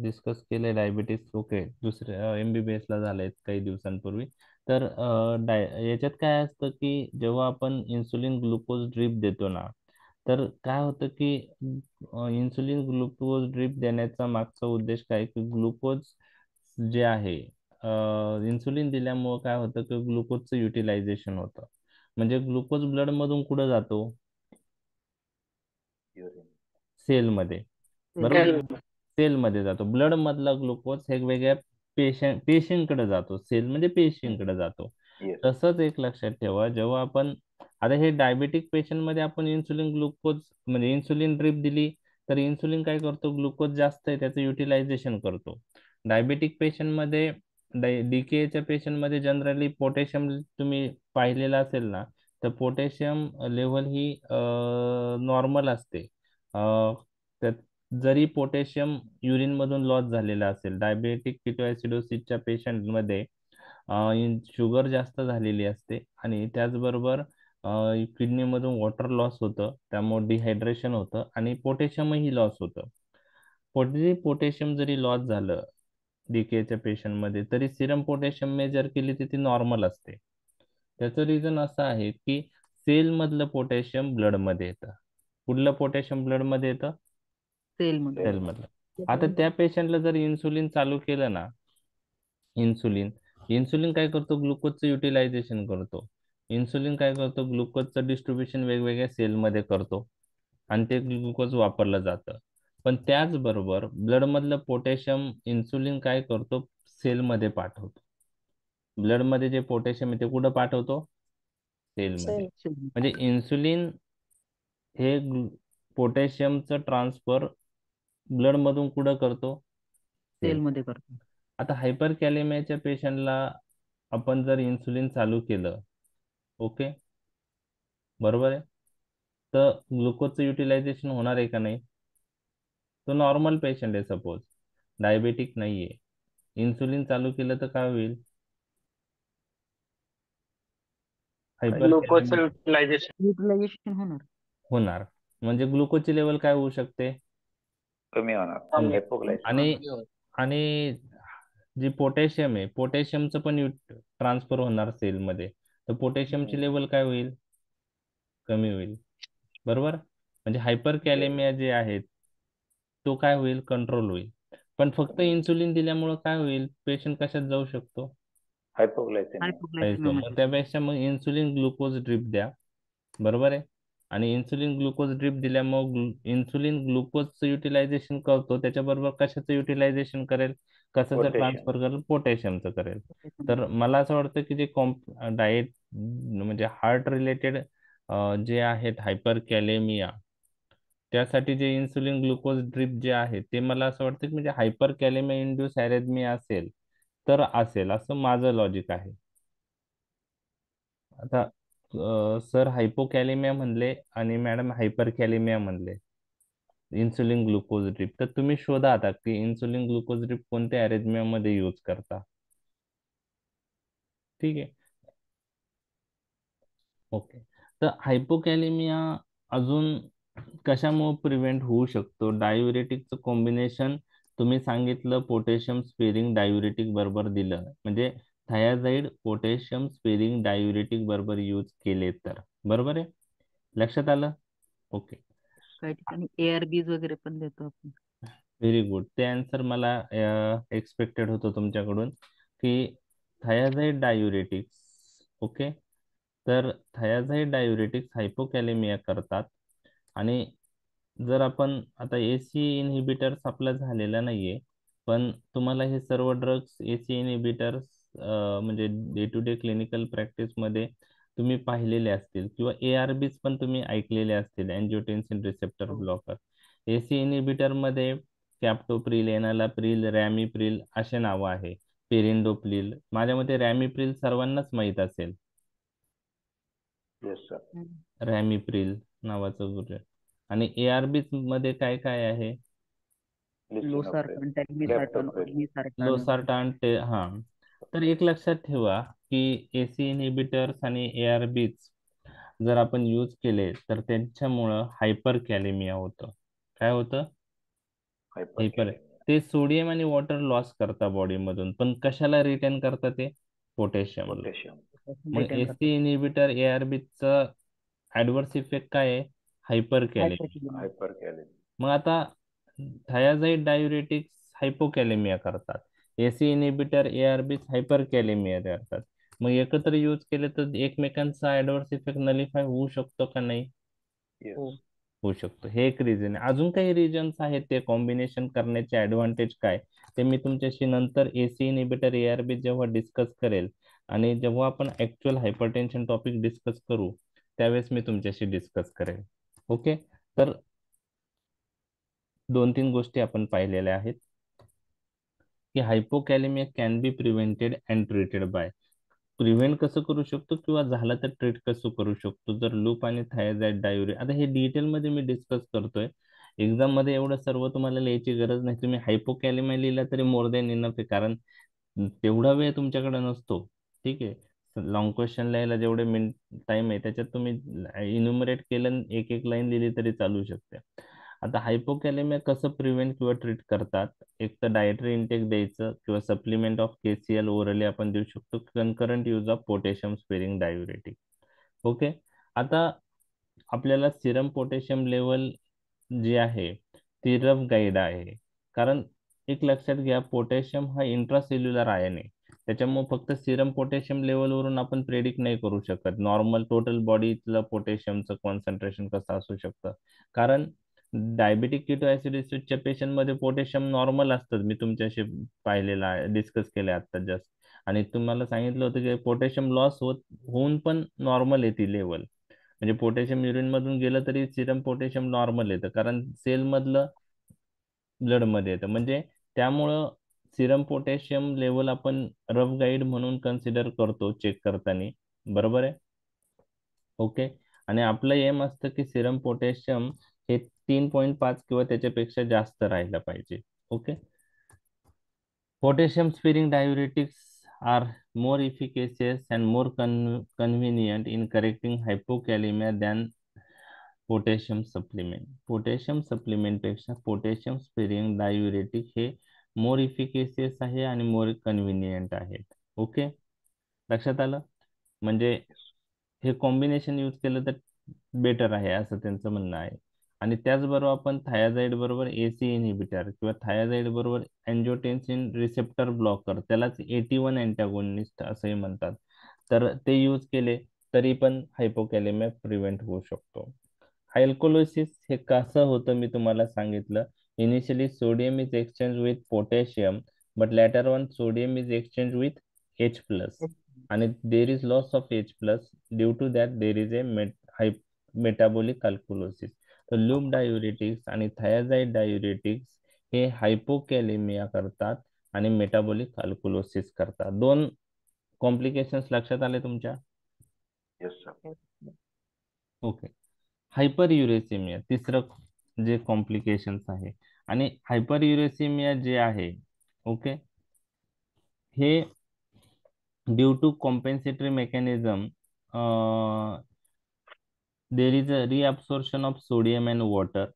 डिस्कस केलंय डायबिटीस. ओके, दुसऱ्या MBBS ला झालंय काही दिवसांपूर्वी. तर याच्यात काय असतं की जेव्हा आपण इन्सुलिन ग्लुकोज ड्रिप देतो ना, तर काय होतं की इन्सुलिन ग्लुकोज ड्रिप देण्याचा मागचा उद्देश काय की ग्लुकोज जे आहे, इन्सुलिन दिल्यामुळं काय होतं की ग्लुकोजचं युटिलायझेशन होतं. म्हणजे ग्लुकोज ब्लड मधून कुठं जातो? सेलमध्ये. बरोबर. Cell. सेलमध्ये जातो. ब्लड मधला ग्लुकोज वेगवेगळ्या पेशींकडे जातो. सेल म्हणजे पेशींकडे जातो. येस. तसंच एक लक्षात ठेवा, जेव्हा आपण आता हे डायबेटिक पेशंट मध्ये आपण इन्सुलिन ग्लुकोज म्हणजे इन्सुलिन ड्रिप दिली तर इन्सुलिन काय करतो, ग्लुकोज जास्त आहे त्याचं युटिलायझेशन करतो. डायबेटिक पेशंट मध्ये डीकेच्या पेशंट मध्ये जनरली पोटॅशियम तुम्ही पाहिलेलं असेल ना, तर पोटॅशियम लेवल ही नॉर्मल असते. त्यात जरी पोटॅशियम युरिन मधून लॉस झालेला असेल, डायबेटिक किटोएसिडोसिसच्या पेशंटमध्ये शुगर जास्त झालेली असते आणि त्याचबरोबर किडनी मधून वॉटर लॉस होतं, त्यामुळे डिहायड्रेशन होतं आणि पोटॅशियमही लॉस होतं. पोटॅशियम जरी लॉस झालं डीकेच्या पेशंटमध्ये तरी सिरम पोटॅशियम मेजर केली तर ती नॉर्मल असते. त्याचं रिझन असं आहे की सेल मधलं पोटॅशियम ब्लड मध्ये येतं. कुठलं पोटॅशियम ब्लड मध्ये येतं? सेल मध्ये. सेल मधलं. आता त्या पेशंटला जर इन्सुलिन चालू केलं ना, इन्सुलिन काय करतो, ग्लुकोजचं युटिलायझेशन करतो. इन्सुलिन काय करतो, ग्लुकोजचं डिस्ट्रीब्युशन वेगवेगळ्या सेलमध्ये करतो आणि ते ग्लुकोज वापरलं जातं. पण त्याचबरोबर ब्लड मधलं पोटॅशियम इन्सुलिन काय करतो, सेलमध्ये पाठवतो. ब्लड मध्ये जे पोटॅशियम आहे ते कुठं पाठवतो? सेलमध्ये. सेल. म्हणजे इन्सुलिन हे पोटॅशियमचं ट्रान्सफर ब्लड मधून कुठं करतो? सेल मध्ये करतो. आता हायपर कॅलेमियाच्या पेशंटला आपण जर इन्सुलिन चालू केलं, ओके, बरोबर आहे, तर ग्लुकोजचं युटिलायझेशन होणार आहे का नाही? तो नॉर्मल पेशंट आहे, सपोज डायबेटिक नाहीये, इन्सुलिन चालू केलं तर काय होईल? Hyper Glucose utilization. युटिलायझेशन होणार. होणार म्हणजे ग्लुकोजची लेवल काय होऊ शकते? कमी होणार. कमी. हायपोग्लायसेमिया. आणि आणि जी पोटॅशियम आहे, पोटॅशियमचं पण ट्रान्सफर होणार सेलमध्ये, तर पोटॅशियमची लेवल काय होईल? कमी होईल. बरोबर. म्हणजे हायपर कॅलेमिया जे आहे तो काय होईल? कंट्रोल होईल. पण फक्त इन्सुलिन दिल्यामुळे काय होईल? पेशंट कशात जाऊ शकतो? हायपोग्लायसेमिया. हायपोग्लायसेमिया मग मध्ये. त्यापेक्षा मग इन्सुलिन ग्लुकोज ड्रिप द्या. बरोबर आहे. आणि इन्सुलिन ग्लुकोज ड्रिप दिल्यामुळे इन्सुलिन ग्लुकोजचं युटिलायझेशन करतो, त्याच्याबरोबर कशाचं युटिलायझेशन करेल, कशाचं पोटॅशियम. ट्रान्सफर करेल? पोटॅशियमचं करेल. तर मला असं वाटतं की जे डाएट म्हणजे हार्ट रिलेटेड जे आहेत हायपर कॅलेमिया, त्यासाठी जे इन्सुलिन ग्लुकोज ड्रिप जे आहे ते मला असं वाटतं की म्हणजे हायपर कॅलेमिया इंड्यूस अरेथमिया असेल तर असेल, असं माझं लॉजिक आहे. आता सर हायपोकॅलेमिया म्हणले आणि मॅडम हायपर कॅलेमिया म्हणले, इन्सुलिन ग्लुकोज ड्रिप, तर तुम्ही शोधा आता की इन्सुलिन ग्लुकोज ड्रिप कोणत्या अरेथमिया मध्ये यूज करता. ठीक आहे, ओके. तर हायपोकॅलेमिया अजून कशामुळे प्रिव्हेंट होऊ शकतो? डायुरेटिकचं कॉम्बिनेशन तुम्ही सांगितलं, पोटॅशियम स्पेरिंग डायुरेटिक बरोबर दिलं, म्हणजे थायाझाईड पोटॅशियम स्पेरिंग डायुरेटिक बरोबर यूज केले तर, बरोबर आहे, लक्षात आलं? ओके, काही ठिकाणी ARBs वगैरे पण देतो आपण. Very good. ते आन्सर मला एक्सपेक्टेड होतं तुमच्याकडून की थायाझाईड डायुरेटिक्स, ओके, तर थायाझाईड डायुरेटिक्स हायपोकॅलेमिया करतात. आणि जर आपण आता एसी इनहिबिटर्स आपला झालेला नाहीये, पण तुम्हाला हे सर्व ड्रग्स एसी इनहिबिटर्स म्हणजे day to day clinical practice मध्ये तुम्ही पाहिलेले असतील किंवा ARBs पण तुम्ही ऐकलेले असतील, अँजिओटेन्सिन रिसेप्टर ब्लॉकर. एसी इनहिबिटर मध्ये कॅप्टोप्रिल, एनालाप्रिल, रॅमिप्रिल असे नावं आहे, पेरिंडोप्रिल. माझ्या मते रॅमिप्रिल सर्वांनाच माहीत असेल, येस सर. रॅमिप्रिल नावाचं गुरु. आणि ARBs मध्ये काय काय आहे? लोसार्टन, टॅग्मिसार्टन, ऑर्मिसार्टन. लोसार्टान हा. तर एक लक्षात ठेवा की एसी इनहिबिटर्स आणि ARBs जर आपण यूज केले तर त्यांच्यामुळं हायपर कॅलेमिया होतं. काय होतं? हायपर. हायपोकॅलेमिया. ते सोडियम आणि वॉटर लॉस करता बॉडीमधून, पण कशाला रिटर्न करता? ते पोटॅशियमला. पोटॅशियम. मग एसी इनहिबिटर ARBचा ऍडव्हर्स इफेक्ट काय आहे? हायपर कॅलेमिया. हायपरकॅलेमिया. मग आता थायाझाईड डायुरेटिक्स हायपोकॅलेमिया करतात, एसी इनहिबिटर ARBs हायपर कॅलेमिया करतात. मग एकत्र यूज केले तर एकमेकांचा ऍडव्हर्स इफेक्ट नलिफाय होऊ शकतो का नाही? येस. हो. होऊ शकतो. हे एक रिझन आहे. अजून काही रिजन्स आहेत ते कॉम्बिनेशन करण्याचे ऍडव्हान्टेज काय ते मी तुमच्याशी नंतर एसी इनिबिटर एआरबी जेव्हा डिस्कस करेल आणि जेव्हा आपण ऍक्च्युअल हायपरटेन्शन टॉपिक डिस्कस करू त्यावेळेस मी तुमच्याशी डिस्कस करेल. ओके, तर 2-3 गोष्टी आपण पाहिलेल्या आहेत की hypokalemia can be prevented and treated by. Prevent कसं करू शकतो किंवा झालं तर ट्रीट कसं करू शकतो जर लूप आणि थायझाइड डायुरिया. आता हे डिटेल मध्ये मी डिस्कस करतोय. एक्झाम मध्ये एवढं सर्व तुम्हाला लिहायची गरज नाही. तुम्ही हायपोकॅलेमिया लिहिला तरी मोर दॅन इनफ आहे, कारण तेवढा वेळ तुमच्याकडे नसतो. ठीक आहे, लॉंग क्वेश्चन लिहायला जेवढे टाइम आहे त्याच्यात तुम्ही इन्युमरेट केलं एक एक लाईन लिहिली तरी चालू शकते. आता हायपोकॅलेमिया कसं प्रिव्हेंट किंवा ट्रीट करतात, एक तर डायटरी इंटेक द्यायचं किंवा सप्लिमेंट ऑफ केसीएल ओरली आपण देऊ शकतो, concurrent use of potassium sparing diuretic. Okay, आता आपल्याला सिरम पोटॅशियम लेवल जी आहे ती रफ गाईड आहे, कारण एक लक्षात घ्या पोटॅशियम हा इंट्रासेल्युलर आयन आहे. त्याच्यामुळे फक्त सिरम पोटॅशियम लेवलवरून आपण प्रेडिक्ट नाही करू शकत नॉर्मल टोटल बॉडीतलं पोटॅशियमचं कॉन्सन्ट्रेशन कसं असू शकतं, कारण डायबेटिक किटोॲसिडोसिसच्या पेशंटमध्ये पोटॅशियम नॉर्मल असतं. मी तुमच्याशी पाहिलेलं आहे, डिस्कस केलं आता जस्ट, आणि तुम्हाला सांगितलं होतं की पोटॅशियम लॉस होऊन पण नॉर्मल येते लेवल. म्हणजे पोटॅशियम युरिन मधून गेलं तरी सिरम पोटॅशियम नॉर्मल येतं, कारण सेल मधलं ब्लड मध्ये येतं. म्हणजे त्यामुळं सिरम पोटॅशियम लेवल आपण रफ गाईड म्हणून कन्सिडर करतो चेक करताना. बरोबर आहे? ओके, आणि आपलं एम असतं की सिरम पोटॅशियम हे 3.5 किंवा त्याच्यापेक्षा जास्त राहायला पाहिजे. Okay, potassium sparing diuretics are more efficacious and more convenient in correcting hypokalemia than potassium supplement. Potassium supplement पेक्षा पोटॅशियम स्पेरिंग डायुरेटिक हे मोर इफिकेशियस आहे आणि मोर कन्व्हिनियंट आहेत. ओके, लक्षात आलं? म्हणजे हे कॉम्बिनेशन यूज केलं तर बेटर आहे असं त्यांचं म्हणणं आहे. आणि त्याचबरोबर आपण थायाझाईड बरोबर एसी इनहिबिटर किंवा थायाझाईड बरोबर अँजिओटेन्सिन रिसेप्टर ब्लॉकर, त्यालाच 81 अँटॅगोनिस्ट असंही म्हणतात, तर ते यूज केले तरी पण हायपोकॅलेमिया प्रिव्हेंट होऊ शकतो. अल्कोलोसिस हे कसं होतं मी तुम्हाला सांगितलं. Initially sodium is exchange with potassium but later on sodium is exchange with H plus आणि there is loss of H plus, due to that there is a metabolic alkalosis. तर लूप डायुरेटिक्स आणि थायाझाईड diuretics हे हायपोकॅलेमिया करतात आणि metabolic अल्कोलोसिस करतात. 2 complications लक्षात आले तुमच्या? Yes sir. ओके, हायपर युरेसिमिया तिसरं जे कॉम्प्लिकेशन्स आहे. आणि हायपर युरेसिमिया जे आहे, ओके, हे due to compensatory mechanism there is a reabsorption of sodium and water,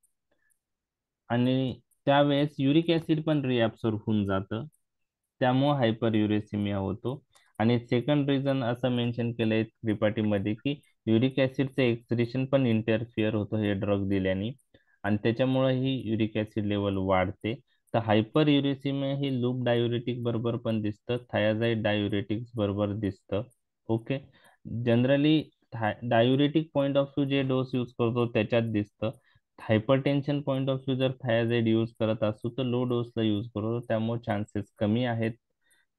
आणि त्यावेळेस युरिक ऍसिड पण रिअब्सॉर्ब होऊन जातं, त्यामुळे हायपर युरेसिमिया होतो. आणि सेकंड रिझन असं मेन्शन केलंय त्रिपाठीमध्ये की युरिक ऍसिडचं एक्सक्रिशन पण इंटरफिअर होतं हे ड्रग दिल्याने, आणि त्याच्यामुळे ही युरिक ऍसिड लेवल वाढते. तर हायपर युरेसिमिया ही लूप डायुरेटिक बरोबर पण दिसतं, थायाझाईड डायुरेटिक्स बरोबर दिसतं. Okay, generally diuretic point of view जे डोस यूज करतो त्याच्यात दिसतं. हायपरटेन्शन पॉइंट ऑफ व्ह्यू जर थायाझाईड यूज करत असू तर लो डोसला यूज करतो, त्यामुळे चान्सेस कमी आहेत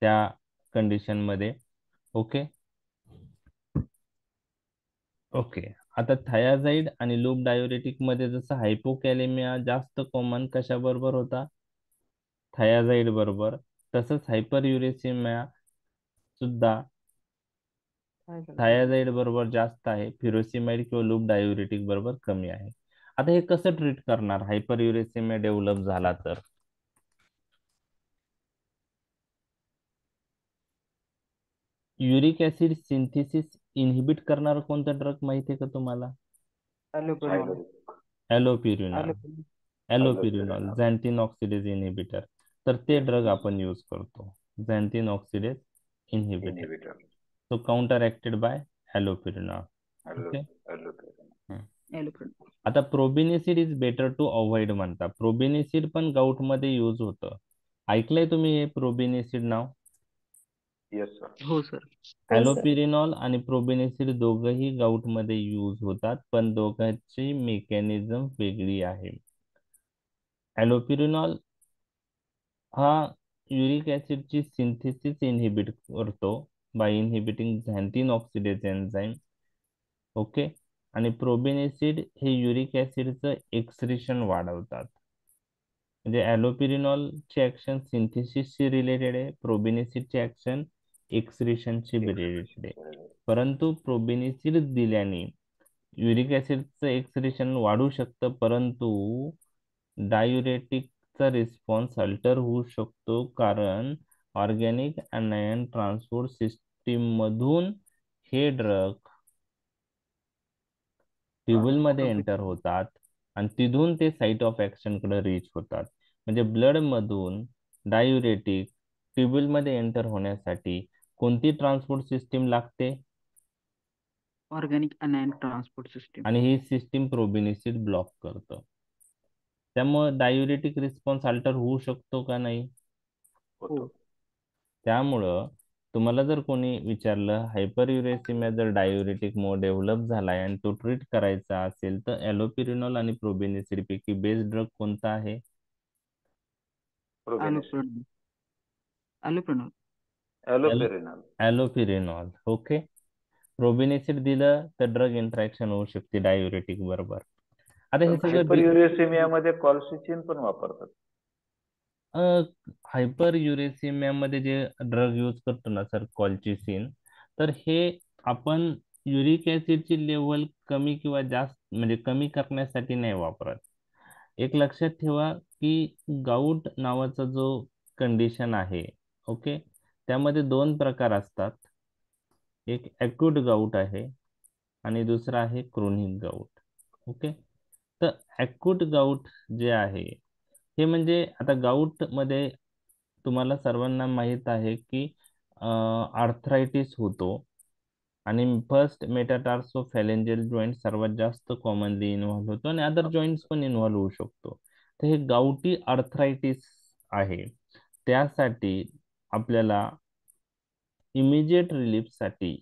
त्या कंडिशन मध्ये. ओके ओके, आता थायाझाईड आणि लूप डायुरेटिक मध्ये जसं हायपोकॅलेमिया जास्त कॉमन कशा बरोबर होता, थायाझाईड बरोबर, तसंच हायपर युरेसिमिया सुद्धा थायाझाईड बरोबर जास्त आहे, फिरोसिमाइड किंवा लूप डायुरेटिक बरोबर कमी आहे. आता हे कसं ट्रीट करणार हायपर युरेसिमिया डेव्हलप झाला तर? युरिक ऍसिड सिंथेसिस इनहिबिट करणार कोणता ड्रग माहिती आहे का तुम्हाला? Allopurinol. Allopurinol xanthine oxidase inhibitor. तर ते ड्रग आपण यूज करतो, झॅन्थिन ऑक्सिडेज इनहिबिटर. तो counter acted by allopurinol. Okay, आता probenecid is better to avoid म्हणता. प्रोबिनिसिड पण गाऊट मध्ये यूज होतं, ऐकलंय तुम्ही हे प्रोबिनिसिड नाव? Yes sir. हो सर. ॲलोपिरिनॉल आणि प्रोबेनिसिड दोघंही गाऊट मध्ये यूज होतात, पण दोघांची मेकॅनिझम वेगळी आहे. ॲलोपिरिनॉल हा युरिक ऍसिडची सिंथेसिस इनहिबिट करतो by inhibiting xanthine oxidase enzyme. Okay. आणि प्रोबेनिसिड हे युरिक ऍसिडचं एक्सक्रिशन वाढवतात. म्हणजे ॲलोपिरिनॉलची ऍक्शन सिंथेसिसशी रिलेटेड आहे, प्रोबेनिसिडची ऍक्शन एक्सक्रिशनशी रिलेटेड आहे. परंतु प्रोबेनिसिड दिल्याने युरिक ऍसिडचं एक्सक्रिशन वाढू शकतं, परंतु डायुरेटिकचा रिस्पॉन्स अल्टर होऊ शकतो, कारण ऑर्गॅनिक अनायन ट्रान्सपोर्ट सिस्टीम मधून हे ड्रग ट्युबल मध्ये एंटर होतात आणि तिथून ते साइट ऑफ ऍक्शन कडे रीच होतात. म्हणजे ब्लड मधून डायुरेटिक ट्युबल मध्ये एंटर होण्यासाठी कोणती ट्रान्सपोर्ट सिस्टीम लागते? Organic अनायन transport system. आणि ही सिस्टीम प्रोबेनिसिड ब्लॉक करतं. त्यामुळे डायुरेटिक रिस्पॉन्स अल्टर होऊ शकतो का नाही? त्यामुळं तुम्हाला जर कोणी विचारलं हायपरयुरेसिमिया जर डायुरेटिक मोड डेव्हलप झालाय आणि तो ट्रीट करायचा असेल तर ॲलोपिरिनॉल आणि प्रोबेनिसिड पैकी बेस्ट ड्रग कोणता आहे? ॲलोपिरिनॉल. ओके. प्रोबेनिसिड दिलं तर ड्रग इंटरॅक्शन होऊ शकते डायुरेटिक बरोबर. आता हे सगळं हायपरयुरेसिमिया मध्ये कॉल्सिचिन पण वापरतात. हायपर युरेसिमिया मध्ये जे ड्रग यूज करतो ना सर, कॉल्चिसिन, तर हे आपण युरिक ऍसिडची लेवल कमी किंवा जास्त म्हणजे कमी करण्यासाठी नाही वापरत. एक लक्षात ठेवा की गाऊट नावाचा जो कंडिशन आहे, ओके, त्यामध्ये दोन प्रकार असतात. एक ॲक्यूट गाऊट आहे आणि दुसरा आहे क्रोनिक गाऊट. ओके. तर ॲक्यूट गाऊट जे आहे हे म्हणजे आता गाऊट मध्ये तुम्हाला सर्वांना माहित आहे की आर्थरायटिस होतो आणि फर्स्ट मेटाटार्सोफॅलेंजियल जॉईंट सर्वात जास्त कॉमनली इन्व्हॉल्व होतो आणि अदर जॉईंट्स पण इन्व्हॉल्व होऊ शकतो. तर हे गाऊटी आर्थरायटिस आहे, त्यासाठी आपल्याला इमिजिएट रिलीफसाठी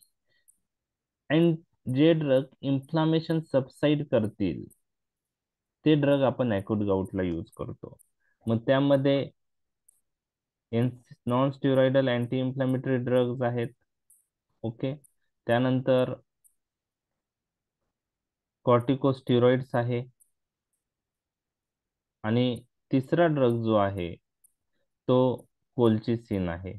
अँड जे ड्रग इन्फ्लामेशन सबसाइड करतील ते ड्रग आपण ॲक्यूट गाऊटला यूज करतो. मग त्यामध्ये non steroidal anti inflammatory drugs आहेत. ओके. त्यानंतर कॉर्टिकोस्टेरॉइड्स आहे आणि तिसरा ड्रग जो आहे तो कोल्चिसिन आहे.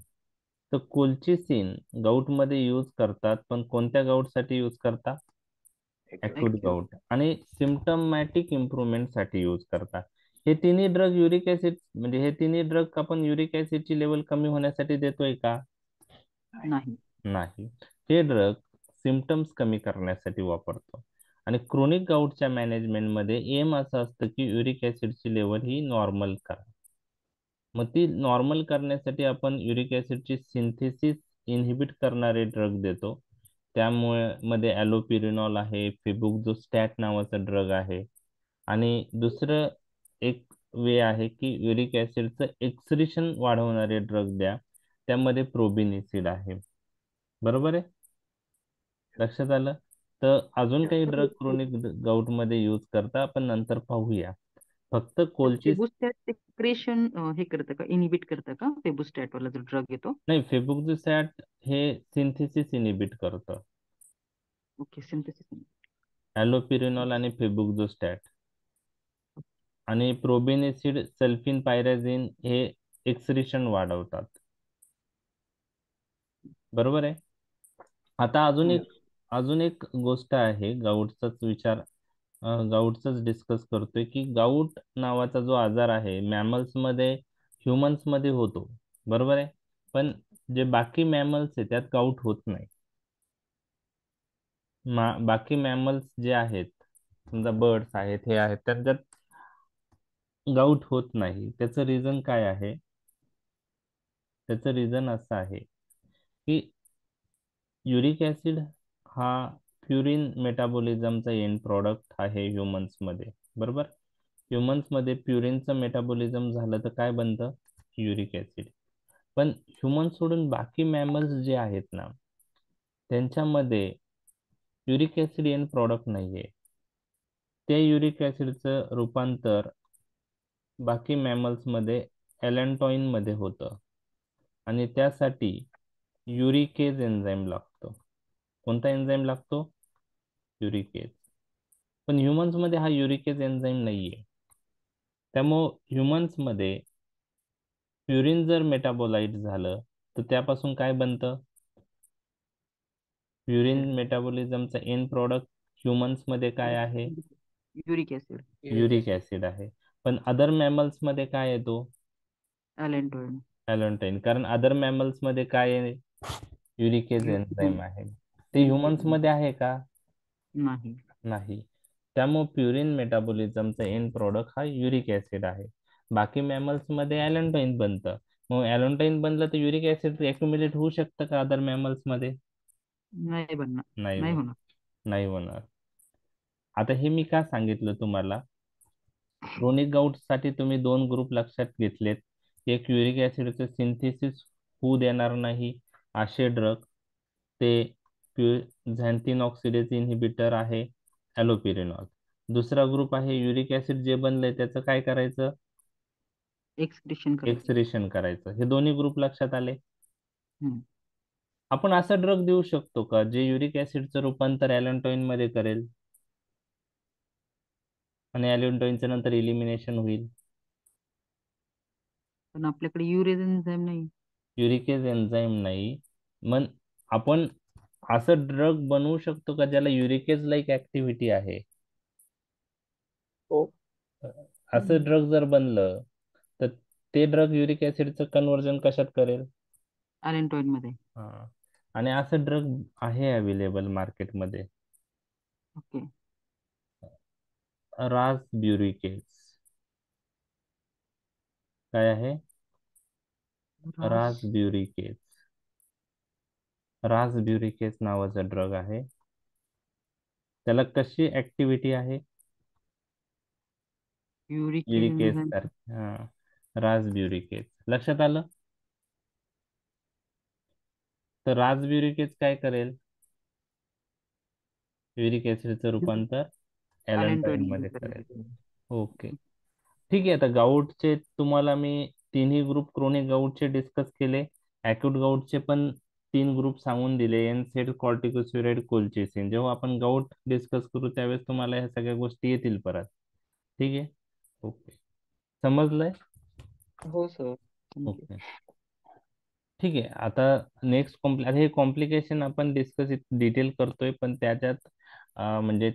तर कोल्चिसिन गाऊट मध्ये यूज करतात, पण कोणत्या गाऊट साठी यूज करतात? ॲक्यूट गाऊट आणि सिम्पटमॅटिक इम्प्रुव्हमेंट साठी यूज करतात. हे तिन्ही ड्रग युरिक ऍसिड म्हणजे हे तिन्ही ड्रग आपण युरिक ऍसिडची लेवल कमी होण्यासाठी देतोय का? नाही. हे ड्रग सिम्पटम्स कमी करण्यासाठी वापरतो. आणि क्रोनिक गाऊटच्या मॅनेजमेंट मध्ये एम असं असतं की युरिक ऍसिडची लेवल ही नॉर्मल करा. मग ती नॉर्मल करण्यासाठी आपण युरिक ऍसिडची सिंथेसिस इनहिबिट करणारे ड्रग देतो. त्यामुळे मध्ये ॲलोपिरिनॉल आहे, फेबुक्झोस्टॅट नावाचा ड्रग आहे आणि दुसरं एक वे आहे की युरिक ऍसिडचं एक्सक्रिशन वाढवणारे ड्रग द्या, त्यामध्ये प्रोबेनिसिड आहे. बरोबर आहे? लक्षात आलं? तर अजून काही ड्रग क्रोनिक गाऊट मध्ये यूज करता, आपण नंतर पाहूया. फक्त फेबुस्टॅट सिक्रेशन हे करतं का, इनिबिट करतं का फेबुस्टॅट वाला जो ड्रग येतो? नाही, फेबुक्झोस्टॅट हे सिंथेसिस इनिबिट करतं. Okay, synthesis. ॲलोपिरिनॉल आणि फेबुक्झोस्टॅट आणि प्रोबेनिसिड सल्फिन पायराझिन हे एक्सक्रिशन वाढवतात. बरोबर आहे? आता अजून एक गोष्ट आहे, गाऊटचाच डिस्कस करतोय की गाऊट नावाचा जो आजार आहे मॅमल्स मध्ये ह्युमन्स मध्ये होतो. बरोबर आहे? पण जे बाकी मॅमल्स आहे त्यात गाऊट होत नाही. बाकी मॅमल्स जे आहेत, समजा बर्ड्स आहेत, हे आहेत, त्यात गाऊट होत नाही. त्याचं रिझन काय आहे? त्याचं रिझन असं आहे की युरिक ऍसिड हा प्युरिन मेटाबॉलिझमचा एंड प्रॉडक्ट आहे ह्युमन्स मध्ये. बरोबर? ह्युमन्स मध्ये प्युरिनचं मेटाबॉलिझम झालं तर काय बनतं? Uric acid. पण ह्युमन सोडून बाकी मॅमल्स जे आहेत ना, त्यांच्यामध्ये युरिक ऍसिड एन प्रॉडक्ट नाहीये. त्या युरिक ऍसिडचं रूपांतर बाकी मॅमल्स मध्ये ॲलॅन्टोइन मध्ये होतं आणि त्यासाठी युरिकेज एन्झाईम लागतो. कोणता एन्झाईम लागतो? युरिकेज. पण ह्युमन्स मध्ये हा युरिकेज एन्झाईम नाहीये. त्यामुळं ह्युमन्स मध्ये प्युरिन जर मेटाबोलाइट झालं तर त्यापासून काय बनतं? प्युरिन मेटाबोलिझमचा एन प्रॉडक्ट ह्युमन्स मध्ये काय आहे? युरिक ऍसिड, युरिक ऍसिड आहे. पण अदर मॅमल्स मध्ये काय येतो? ॲलॅन्टोइन. ॲलॅन्टोइन. कारण अदर मॅमल्स मध्ये काय आहे? युरिकेज एन्झाईम आहे. ते ह्युमन्स मध्ये आहे का? नाही. नाही. त्यामुळे प्युरिन मेटाबोलिझमचा एन प्रॉडक्ट हा युरिक ऍसिड आहे. बाकी मॅमल्स मध्ये ॲलॅन्टोइन बनतं. मग ॲलॅन्टोइन बनलं तर युरिक ऍसिड एक्युमुलेट होऊ शकतं का अदर मॅमल्स मध्ये? नाही बनणार, नाही नाही होणार. नाही होणार. आता हे मी का सांगितलं तुम्हाला? क्रोनिक गाऊट साठी तुम्ही 2 ग्रुप लक्षात घेतलेत. एक युरिक ऍसिडचं सिंथेसिस होऊ देणार नाही असे ड्रग, ते झॅन्थिन ऑक्सिडेज इन्हिबिटर आहे ॲलोपिरिनॉल. दुसरा ग्रुप आहे युरिक ऍसिड जे बनलंय त्याचं काय करायचं? एक्सक्रिशन करायचं. एक्सक्रिशन करायचं. हे दोन्ही ग्रुप लक्षात आले. हम्म. आपण असा ड्रग देऊ शकतो का जे युरिक ऍसिडचं रूपांतर ॲलॅन्टोइन मध्ये करेल आणि ॲलॅन्टोइनचं नंतर इलिमिनेशन होईल? पण आपल्याकडे युरेज एन्झाईम नाही. युरिकेज एन्झाईम नाही. मग आपण असं ड्रग बनवू शकतो का ज्याला युरिकेज लाईक ऍक्टिव्हिटी आहे? हो. असं ड्रग जर बनलं तर ते ड्रग युरिक ऍसिडचं कन्व्हर्जन कशात करेल? ॲलॅन्टोइन मध्ये. हा. आणि असं ड्रग आहे अवेलेबल मार्केटमध्ये, ओके. रासब्युरिकेज. काय आहे? रासब्युरिकेज. रासब्युरिकेज नावाचा ड्रग आहे. त्याला कशी ऍक्टिव्हिटी आहे? Uric uricase enzyme. सारखी. हा, रासब्युरिकेज. लक्षात आलं? तर रासब्युरिकेज काय करेल? युरिक ऍसिडचं रूपांतर ॲलॅन्टोइन मध्ये करेल. ओके, ठीक आहे. आता गाऊटचे तुम्हाला मी तिन्ही ग्रुप क्रोनिक गाऊटचे डिस्कस केले. अॅक्यूट गाऊटचे पण 3 ग्रुप सांगून दिले, एनसेड, कॉर्टिकोस्टेरॉइड, कोलचिसिन. जेव्हा आपण गाऊट डिस्कस करू त्यावेळेस तुम्हाला ह्या सगळ्या गोष्टी येतील परत. ठीक आहे, ओके. समजलंय? हो सर. ओके, ठीक आहे. आता नेक्स्ट हे कॉम्प्लिकेशन आपण डिस्कस डिटेल करतोय, पण त्याच्यात म्हणजे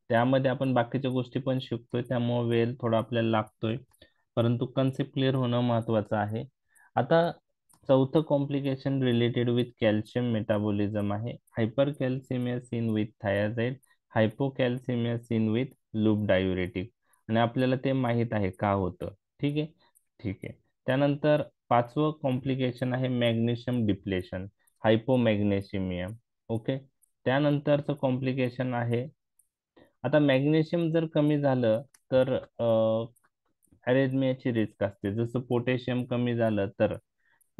त्यामध्ये आपण बाकीच्या गोष्टी पण शिकतोय, त्यामुळे वेळ थोडा आपल्याला लागतोय, परंतु कन्सेप्ट क्लिअर होणं महत्वाचं आहे. आता चौथं complication related with calcium metabolism आहे. Hypercalcemia seen with thiazide, hypocalcemia seen with loop diuretic. आणि आपल्याला ते माहित आहे का होतं. ठीक आहे, ठीक आहे. त्यानंतर 5वं कॉम्प्लिकेशन आहे मॅग्नेशियम डिप्लेशन, हायपोमॅग्नेशिमिया. ओके. त्यानंतरचं कॉम्प्लिकेशन आहे, आता मॅग्नेशियम जर कमी झालं तर अरेथमियाची रिस्क असते. जसं पोटॅशियम कमी झालं तर.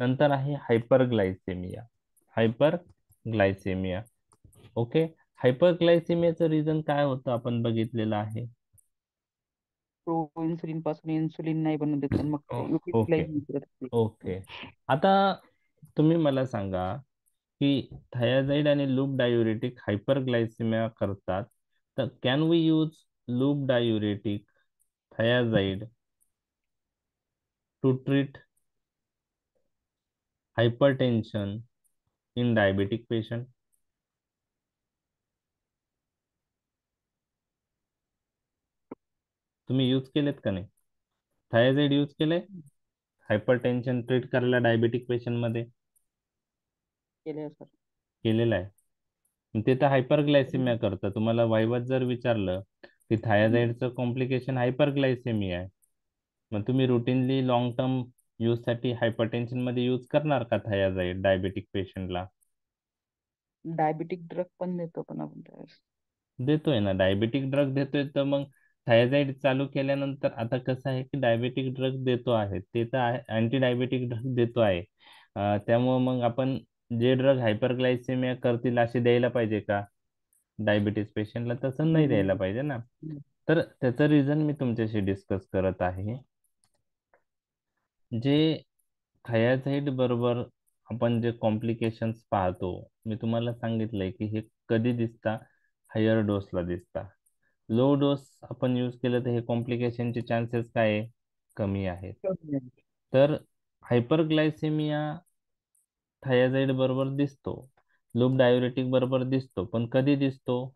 नंतर आहे हायपरग्लायसेमिया, हायपरग्लायसेमिया. ओके. हायपरग्लायसेमियाचं रिझन काय होतं आपण बघितलेलं आहे. प्रो इन्सुलिन पासून इन्सुलिन नाही बनवून देत आणि मग ओके, युटिलाइज करत ते. ओके. आता तुम्ही मला सांगा की थायाझाईड आणि लूप डायुरेटिक हायपरग्लायसेमिया करतात, तर can we use loop diuretic thiazide to treat hypertension in diabetic patient? तुम्ही यूज केलेत का नाही? थायाझाईड यूज केले हायपरटेन्शन ट्रीट करायला डायबेटिक पेशंट मध्ये? केले सर. केलेलं आहे. ते तर हायपरग्लायसेमिया करतं. तुम्हाला वायवात जर विचारलं की थायाझाईडचं कॉम्प्लिकेशन हायपरग्लायसेमिया आहे, मग तुम्ही रुटीनली लॉंग टर्म यूज साठी हायपरटेन्शन मध्ये यूज करणार का थायाझाईड डायबेटिक पेशंटला? डायबिटिक ड्रग पण देतो पण आपण त्यावेळेस. देतोय ना, डायबेटिक ड्रग देतोय, तर मग थायझाईड चालू केल्यानंतर आता कसं आहे की डायबेटिक ड्रग देतो आहे, ते तर आहे, अँटी डायबेटिक ड्रग देतो आहे, त्यामुळे मग आपण जे ड्रग हायपरग्लायसेमिया करतील असे द्यायला पाहिजे का डायबिटीस पेशंटला? तसं नाही द्यायला पाहिजे ना. तर त्याचं रिझन मी तुमच्याशी डिस्कस करत आहे. जे थायाझाईड बरोबर आपण जे कॉम्प्लिकेशन्स पाहतो, मी तुम्हाला सांगितलंय की हे कधी दिसता, हायर डोसला दिसता. लो डोस आपण यूज केलं तर हे कॉम्प्लिकेशनचे चान्सेस काय आहे? कमी आहेत. तर हायपरग्लायसेमिया थायाझाईड बरोबर दिसतो, लूप डायुरेटिक बरोबर दिसतो, पण कधी दिसतो?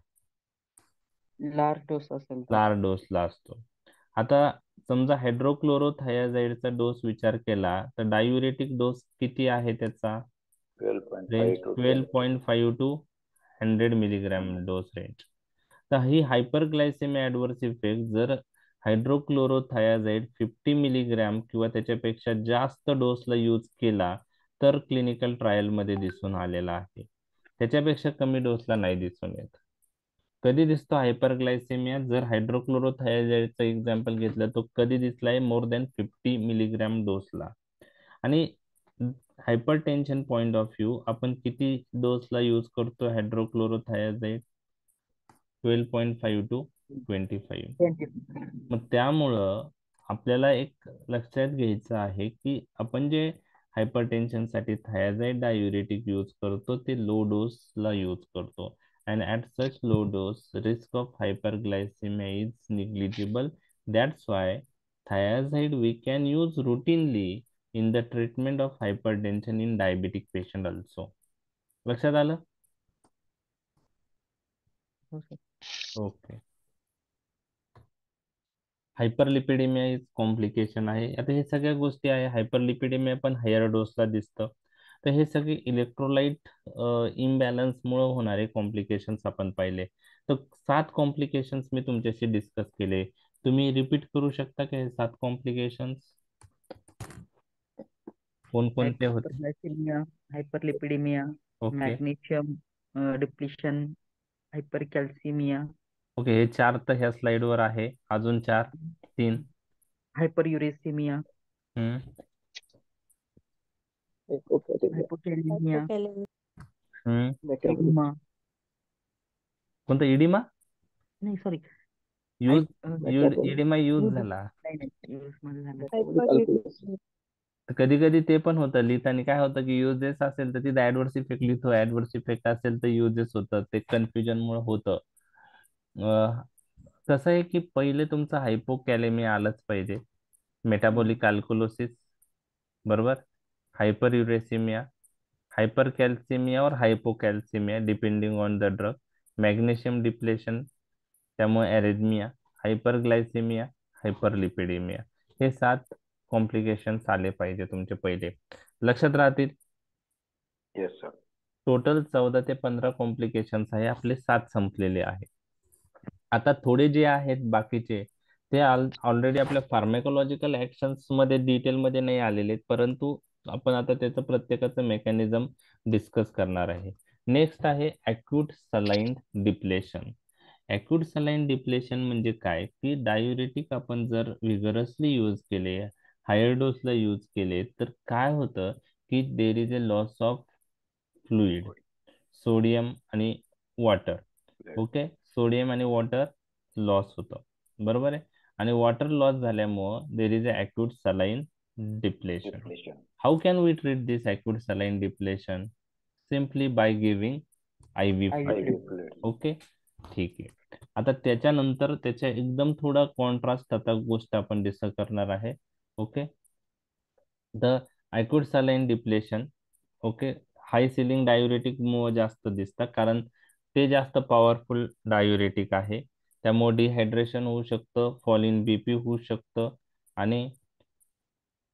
लार्ज डोस असेल तर. लार्ज डोसला असतो. आता समजा हायड्रोक्लोरोथायाझाईडचा डोस विचार केला तर डायुरेटिक डोस किती आहे त्याचा? 12.5 to 10. 12.5 to 100 milligram dose range. तर ही हायपरग्लायसेमिया ऍडव्हर्स इफेक्ट जर हायड्रोक्लोरोथायाझाईड 50 मिलीग्रॅम किंवा त्याच्यापेक्षा जास्त डोसला यूज केला तर क्लिनिकल ट्रायल मध्ये दिसून आलेला आहे. त्याच्यापेक्षा कमी डोसला नाही दिसून येत. कधी दिसतो हायपरग्लायसेमिया? जर हायड्रोक्लोरोथायाझाईडचं एक्झाम्पल घेतलं तो कधी दिसलाय? More than 50 milligram डोसला. आणि हायपरटेन्शन पॉइंट ऑफ व्ह्यू आपण किती डोसला यूज करतो हायड्रोक्लोरोथायाझाईड? 12.5 to 25. मग त्यामुळं आपल्याला एक लक्षात घ्यायचं आहे की आपण जे हायपरटेन्शन साठी थायाझाईड डायुरेटिक यूज करतो ते लो डोसला यूज करतो. And at such low dose, risk of hyperglycemia is negligible. That's why thiazide we can use routinely in the treatment of hypertension in diabetic patient also. लक्षात आलं? Okay. हायपरलिपिडेमिया is complication आहे. आता हे सगळ्या गोष्टी आहे. हायपरलिपिडेमिया पण हायर डोसला दिसतं. तर हे सगळे इलेक्ट्रोलाइट इम्बॅलन्स मुळे होणारे कॉम्प्लिकेशन्स आपण पाहिले. तर 7 कॉम्प्लिकेशन्स मी तुमच्याशी डिस्कस केले. तुम्ही रिपीट करू शकता का हे 7 कॉम्प्लिकेशन्स कोणकोणते होते? Hyperglycaemia, हायपरलिपिडेमिया, okay magnesium depletion, हायपरकॅल्सिमिया, okay. हे 4 तर ह्या स्लाइडवर आहे. अजून 4 3. हायपरयुरेसिमिया, हम्म हायपोकॅलेमिया, हायपोकॅलेमिया. हम्म इडिमा, कोणतं? इडिमा नाही सॉरी, यूज इडिमा यूज झाला. नाही नाही यूज मध्ये झालं. हायपरलिपिडेमिया. कधी कधी ते पण होतं लिहिताना. काय होतं की युजेस असेल तर तिथे ऍडव्हर्स इफेक्ट लिहितो, ऍडव्हर्स इफेक्ट असेल तर युजेस होतं. ते कन्फ्युजन मुळे होतं. कसं आहे की पहिले तुमचं हायपोकॅलेमिया आलंच पाहिजे, मेटाबॉलिक अल्कोलोसिस बरोबर, हायपरयुरेसिमिया, हायपरकॅल्सिमिया और hypocalcemia depending on the drug, magnesium depletion त्यामुळे ॲरिथमिया, हायपरग्लायसेमिया, हायपरलिपिडेमिया. हे 7 कॉम्प्लिकेशन्स आले पाहिजे तुमचे पहिले. लक्षात राहतील. Yes sir. टोटल 14 ते 15 कॉम्प्लिकेशन्स आहे. आपले 7 संपलेले आहे. आता थोडे जे आहेत बाकीचे ते ऑलरेडी आपल्या फार्मेकोलॉजिकल ऍक्शन्स मध्ये डिटेलमध्ये नाही आलेले आहेत, परंतु आपण आता त्याचं प्रत्येकाचं मेकॅनिझम डिस्कस करणार आहे. नेक्स्ट आहे acute saline depletion. Acute saline depletion म्हणजे काय की डायुरेटिक आपण जर विगरसली यूज केले, हायर डोसला यूज केले तर काय होतं की there is a loss of fluid, sodium आणि वॉटर. ओके, सोडियम आणि वॉटर लॉस होतं बरोबर आहे. आणि वॉटर लॉस झाल्यामुळं there is a acute saline depletion. How can we treat this acute saline depletion? Simply by giving IV fluid. Okay, ठीक आहे. आता त्याच्यानंतर त्याच्या एकदम थोडा कॉन्ट्रास्ट आता गोष्ट आपण डिस्कस करणार आहे. Okay, the acute saline depletion. Okay, high ceiling diuretic मुळे जास्त दिसतात कारण ते जास्त पॉवरफुल डायुरेटिक आहे. त्यामुळे डिहायड्रेशन होऊ शकतं, फॉल इन BP होऊ शकतं. आणि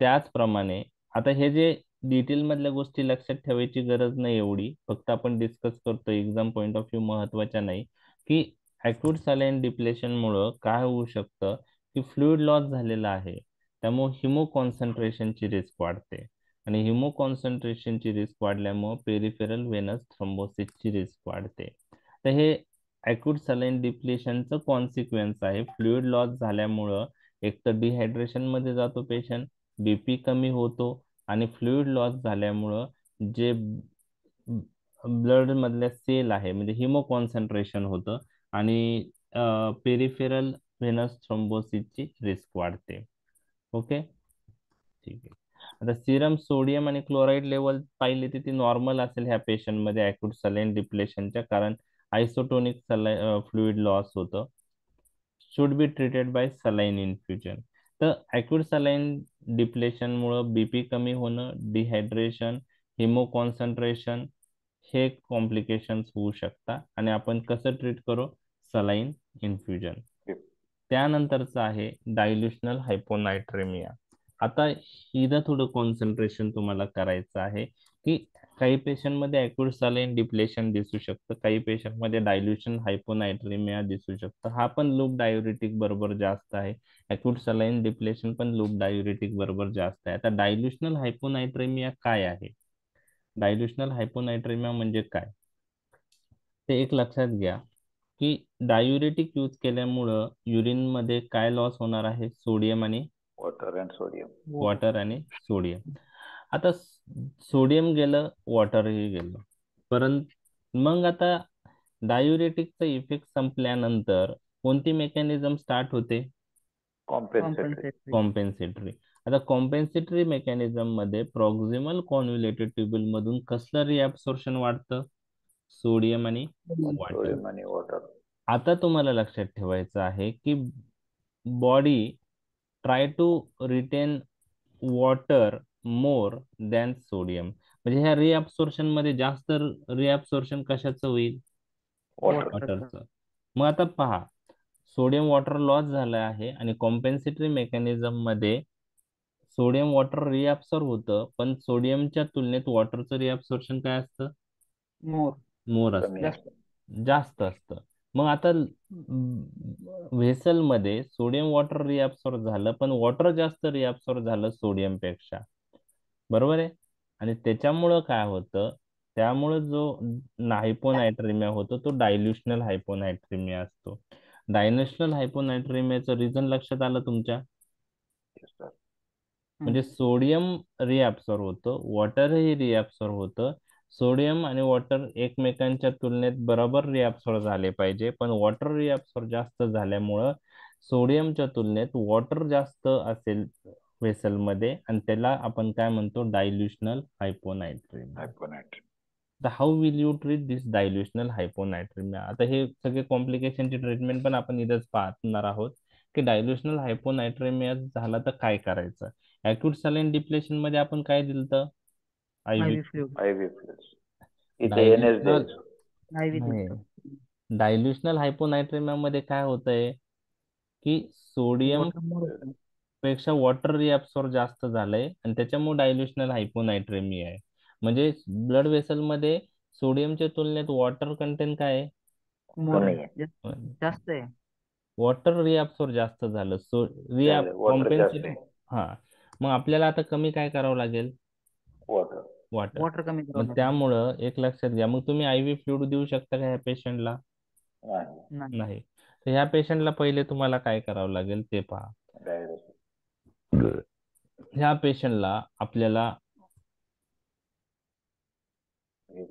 त्याचप्रमाणे आता हे जे डिटेल मधल्या गोष्टी लक्षात ठेवायची गरज नाही एवढी, फक्त आपण डिस्कस करतो एक्झाम पॉइंट ऑफ व्ह्यू महत्वाच्या नाही, की अॅक्यूट सलाईन डिप्लेशन मुळे काय होऊ शकतं की फ्लुइड लॉस झालेला आहे. त्यामुळे हिमो कॉन्सन्ट्रेशनची रिस्क वाढते आणि हिमो कॉन्सन्ट्रेशनची रिस्क वाढल्यामुळे पेरिफेरल व्हेनस थ्रोम्बोसिसची रिस्क वाढते. तर हे अॅक्यूट सलाईन डिप्लेशनचं कॉन्सिक्वेन्स आहे. फ्लुइड लॉस झाल्यामुळं एक तर डिहायड्रेशन मध्ये जातो पेशंट, BP कमी होतो, आणि फ्लुइड लॉस झाल्यामुळं जे ब्लड मधल्या सेल आहे म्हणजे हिमो कॉन्सन्ट्रेशन होतं आणि पेरिफेरल व्हेनस थ्रोम्बोसिसची रिस्क वाढते. ओके, ठीक आहे. आता सिरम सोडियम आणि क्लोराईड लेवल पाहिली तर ती नॉर्मल असेल ह्या पेशंटमध्ये अॅक्यूट सलाईन डिप्लेशनच्या, कारण आयसोटोनिक फ्लुइड लॉस होतं. Should be treated by saline infusion. तर अॅक्यूट सलाईन डिप्लेशन मुळे बीपी कमी होणं, डिहायड्रेशन, हिमो कॉन्सन्ट्रेशन हे कॉम्प्लिकेशन्स होऊ शकतात आणि आपण कसं ट्रीट करू? Saline infusion. त्यानंतरचं आहे डायल्युशनल हायपोनायट्रेमिया. आता इथं थोडं कॉन्सन्ट्रेशन तुम्हाला करायचं आहे की काही पेशंट मध्ये अॅक्यूट सलाईन डिप्लेशन दिसू शकतं, काही पेशंट मध्ये डायल्युशन हायपोनायट्रेमिया दिसू शकतं. हा पण लूप डायुरेटिक बरोबर जास्त आहे. अॅक्यूट सलाईन डिप्लेशन पण लूप डायुरेटिक बरोबर जास्त आहे. आता डायल्युशनल हायपोनायट्रेमिया काय आहे? डायल्युशनल हायपोनायट्रेमिया म्हणजे काय ते एक लक्षात घ्या की डायुरेटिक यूज केल्यामुळं युरिन मध्ये काय लॉस होणार आहे? सोडियम आणि वॉटर अँड सोडियम. वॉटर आणि सोडियम. आता सोडियम गेलं, वॉटरही गेलं, परंतु मग आता डायुरेटिकचा इफेक्ट संपल्यानंतर कोणती मेकॅनिझम स्टार्ट होते? कॉम्पेन्सेटरी. आता कॉम्पेन्सेटरी मेकॅनिझम मध्ये प्रॉक्सिमल कॉन्व्होल्युटेड ट्युब्युल मधून कसलं रिअब्सॉर्प्शन वाढतं? सोडियम आणि वॉटर. आता तुम्हाला लक्षात ठेवायचं आहे की body try to retain water more than sodium. म्हणजे ह्या रिअब्सॉर्प्शन मध्ये जास्त रिअब्सॉर्प्शन कशाचं होईल? वॉटरचं. मग आता पहा, सोडियम वॉटर लॉस झालं आहे आणि कॉम्पेन्सेटरी मेकॅनिझम मध्ये सोडियम वॉटर रिअब्सॉर्ब होतं, पण सोडियमच्या तुलनेत वॉटरचं रिअब्सॉर्प्शन काय असतं? मोर असतं, जास्त असतं. मग आता व्हेसल मध्ये सोडियम वॉटर रिअब्सॉर्ब झालं, पण वॉटर जास्त रिअब्सॉर्ब झालं सोडियम पेक्षा, बरोबर आहे. आणि त्याच्यामुळं काय होतं? त्यामुळे जो हायपोनायट्रेमिया होतो तो डायल्युशनल हायपोनायट्रेमिया असतो. डायल्युशनल हायपोनायट्रेमियाचं रिझन लक्षात आलं तुमच्या? म्हणजे सोडियम रिअब्सॉर्ब होतं, वॉटरही रिअब्सॉर्ब होतं. सोडियम आणि वॉटर एकमेकांच्या तुलनेत बरोबर रिअब्सॉर्ब झाले पाहिजे, पण वॉटर रिअब्सॉर्ब जास्त झाल्यामुळं सोडियमच्या तुलनेत वॉटर जास्त असेल व्हेसल मध्ये आणि त्याला आपण काय म्हणतो? डायल्युशनल हायपोनायट्रेमिया. तर हाऊ विल यू ट्रीट दिस डायल्युशनल हायपोनायट्रेमिया? आता हे सगळे कॉम्प्लिकेशनची ट्रीटमेंट पण आपण इथंच पाहणार आहोत की डायल्युशनल हायपोनायट्रेमिया झाला तर काय करायचं. अॅक्यूट सलाईन डिप्लेशन मध्ये आपण काय दिलं? आयव्ही डायल्युशनल हायपोनायट्रेमिया मध्ये काय होतंय की सोडियम पेक्षा वॉटर रिअब्सॉर्ब जास्त झालंय आणि त्याच्यामुळे डायल्युशनल हायपोनायट्रेमिया आहे. म्हणजे ब्लड व्हेसल मध्ये सोडियमच्या तुलनेत वॉटर कंटेंट काय आहे? जास्त आहे. वॉटर रिअब्सॉर्ब जास्त झालं, सो कॉम्पेन्सेट. हा, मग आपल्याला आता कमी काय करावं लागेल? वॉटर कमी मग त्यामुळं एक लक्षात घ्या, मग तुम्ही आयव्ही फ्लुइड देऊ शकता का ह्या पेशंटला? नाही. तर ह्या पेशंटला पहिले तुम्हाला काय करावं लागेल ते पहा. ह्या पेशंटला आपल्याला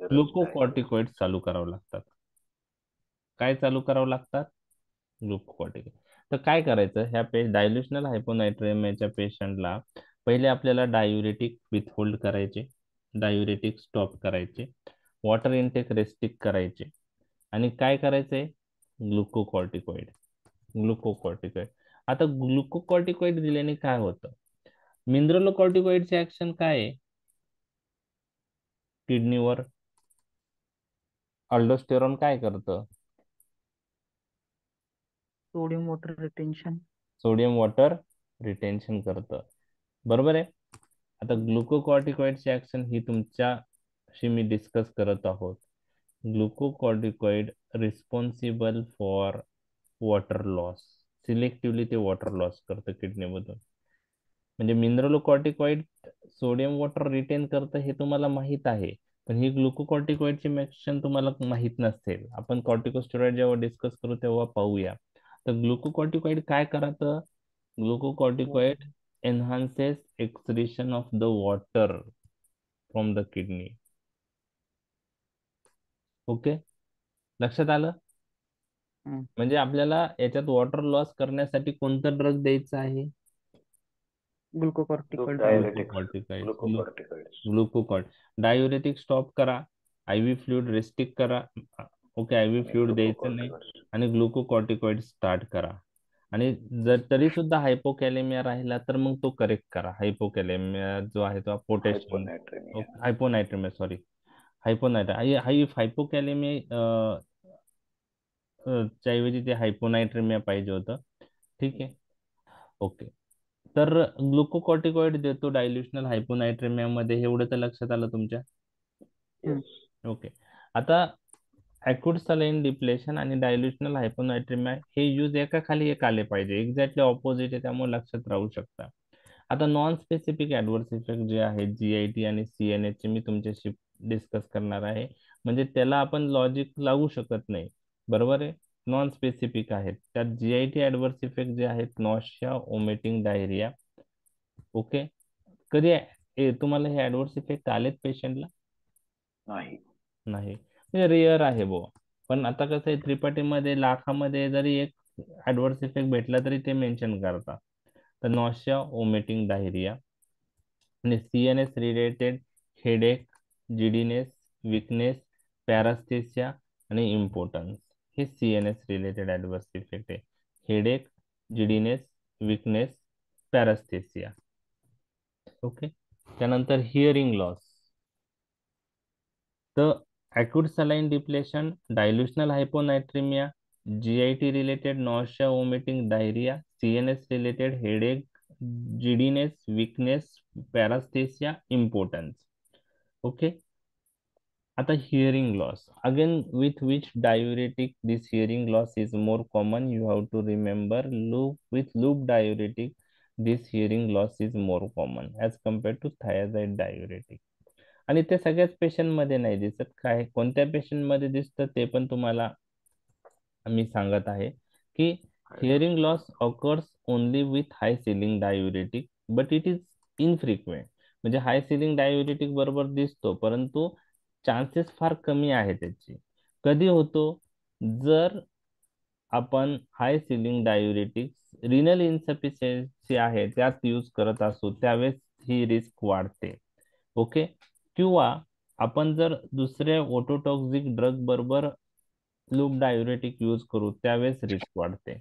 ग्लुकोकॉर्टिकॉइड चालू करावं लागतात. काय चालू करावं लागतात? ग्लुकोकॉर्टिकॉइड. तर काय करायचं, ह्या डायल्युशनल हायपोनायट्रेमियाच्या पेशंटला पहिले आपल्याला डायुरेटिक विथहोल्ड करायचे, डायुरेटिक स्टॉप करायचे, वॉटर इनटेक रेस्ट्रिक्ट करायचे आणि काय करायचंय? ग्लुकोकॉर्टिकॉइड. आता ग्लुकोकॉर्टिकॉइड दिल्याने काय होतं? मिनरलोकॉर्टिकॉइडचे ऍक्शन काय आहे किडनीवर? अल्डोस्टेरॉन काय करतं? सोडियम वॉटर रिटेन्शन करतं, बरोबर आहे. आता ग्लुकोकॉर्टिकॉइडची ऍक्शन ही तुमच्याशी मी डिस्कस करत आहोत. Glucocorticoid responsible for water loss. Selectively ते वॉटर लॉस करतं किडनीमधून. म्हणजे मिनरलोकॉर्टिकॉइड सोडियम वॉटर रिटेन करतं हे तुम्हाला माहित आहे, पण ही ग्लुकोकॉर्टिकॉइडची ऍक्शन तुम्हाला माहित नसेल. आपण कॉर्टिकोस्टेरॉइड जेव्हा डिस्कस करू तेव्हा पाहूया. तर ग्लुकोकॉर्टिकॉइड काय करतं? ग्लुकोकॉर्टिकॉइड enhances excretion of the water from the kidney. Okay, लक्षात आलं? म्हणजे आपल्याला याच्यात वॉटर लॉस करण्यासाठी कोणतं ड्रग द्यायचं आहे? ग्लुकोकॉर्टिकॉइड. डायुरेटिक स्टॉप करा, आयव्ही फ्लुइड रेस्ट्रिक्ट करा. ओके, आयव्ही फ्लुइड द्यायचं नाही आणि ग्लुकोकॉर्टिकॉइड स्टार्ट करा. आणि जर तरी सुद्धा हायपोकॅलेमिया राहिला तर मग तो करेक्ट करा. हायपोकॅलेमिया जो आहे तो पोटॅशियम, हायपोनायट्रेमिया, सॉरी, हायपोकॅलेमिया च्या ऐवजी ते हायपोनायट्रेमिया पाहिजे होतं. ठीक आहे, ओके. तर ग्लुकोकॉर्टिकॉइड देतो डायल्युशनल हायपोनायट्रेमिया मध्ये, एवढं तर लक्षात आलं तुमच्या? ओके. आता अॅक्यूट सलाईन डिप्लेशन आणि डायल्युशनल हायपोनायट्रेमिया हे यूज एका खाली एक आले पाहिजे, एक्झॅक्टली ऑपोजिट आहे, त्यामुळे लक्षात राहू शकता. आता नॉन स्पेसिफिक ऍडव्हर्स इफेक्ट जे आहेत जीआयटी आणि सीएनएच चे मी तुमच्याशी डिस्कस करणार आहे. म्हणजे त्याला आपण लॉजिक लावू शकत नाही, बरोबर आहे, नॉन स्पेसिफिक आहेत. त्यात जीआयटी ऍडव्हर्स इफेक्ट जे आहेत नॉशिया, ओमिटिंग, डायरिया. ओके, कधी तुम्हाला हे ऍडव्हर्स इफेक्ट आलेत पेशंटला? नाही, म्हणजे रेअर आहे बुवा. पण आता कसं आहे, त्रिपाठीमध्ये लाखामध्ये जरी एक ऍडव्हर्स इफेक्ट भेटला तरी ते मेन्शन करतात. तर नॉशिया, ओमिटिंग, डायरिया आणि CNS related headache, giddiness, weakness, paresthesia आणि इम्पोर्टन्स, हे सीएनएस रिलेटेड ऍडव्हर्स इफेक्ट आहे. Headache, giddiness, weakness, paresthesia. Okay, त्यानंतर हिअरिंग लॉस. तर acute saline depletion, dilutional hyponatremia, GIT related nausea, vomiting, diarrhea, CNS related headache, giddiness, weakness, paresthesia, impotence. Okay. आता hearing loss, again with which diuretic this hearing loss is more common? You have to remember, with loop diuretic this hearing loss is more common as compared to thiazide diuretic. आणि ते सगळ्याच patient मध्ये नाही दिसत. काय कोणत्या patient मध्ये दिसतं ते पण तुम्हाला मी सांगत आहे की hearing loss occurs only with high ceiling diuretic but it is infrequent. म्हणजे हाय सिलिंग डायुरेटिक बरोबर दिसतो परंतु चान्सेस फार कमी आहे त्याची. कधी होतो? जर आपण हाय सिलिंग डायुरेटिक्स रिनल इन्सफिशियन्सी आहे त्यात यूज करत असू त्यावेळेस ही रिस्क वाढते. ओके, किंवा आपण जर दुसऱ्या ओटोटॉक्सिक ड्रग बरोबर लूप डायुरेटिक यूज करू त्यावेळेस रिस्क वाढते.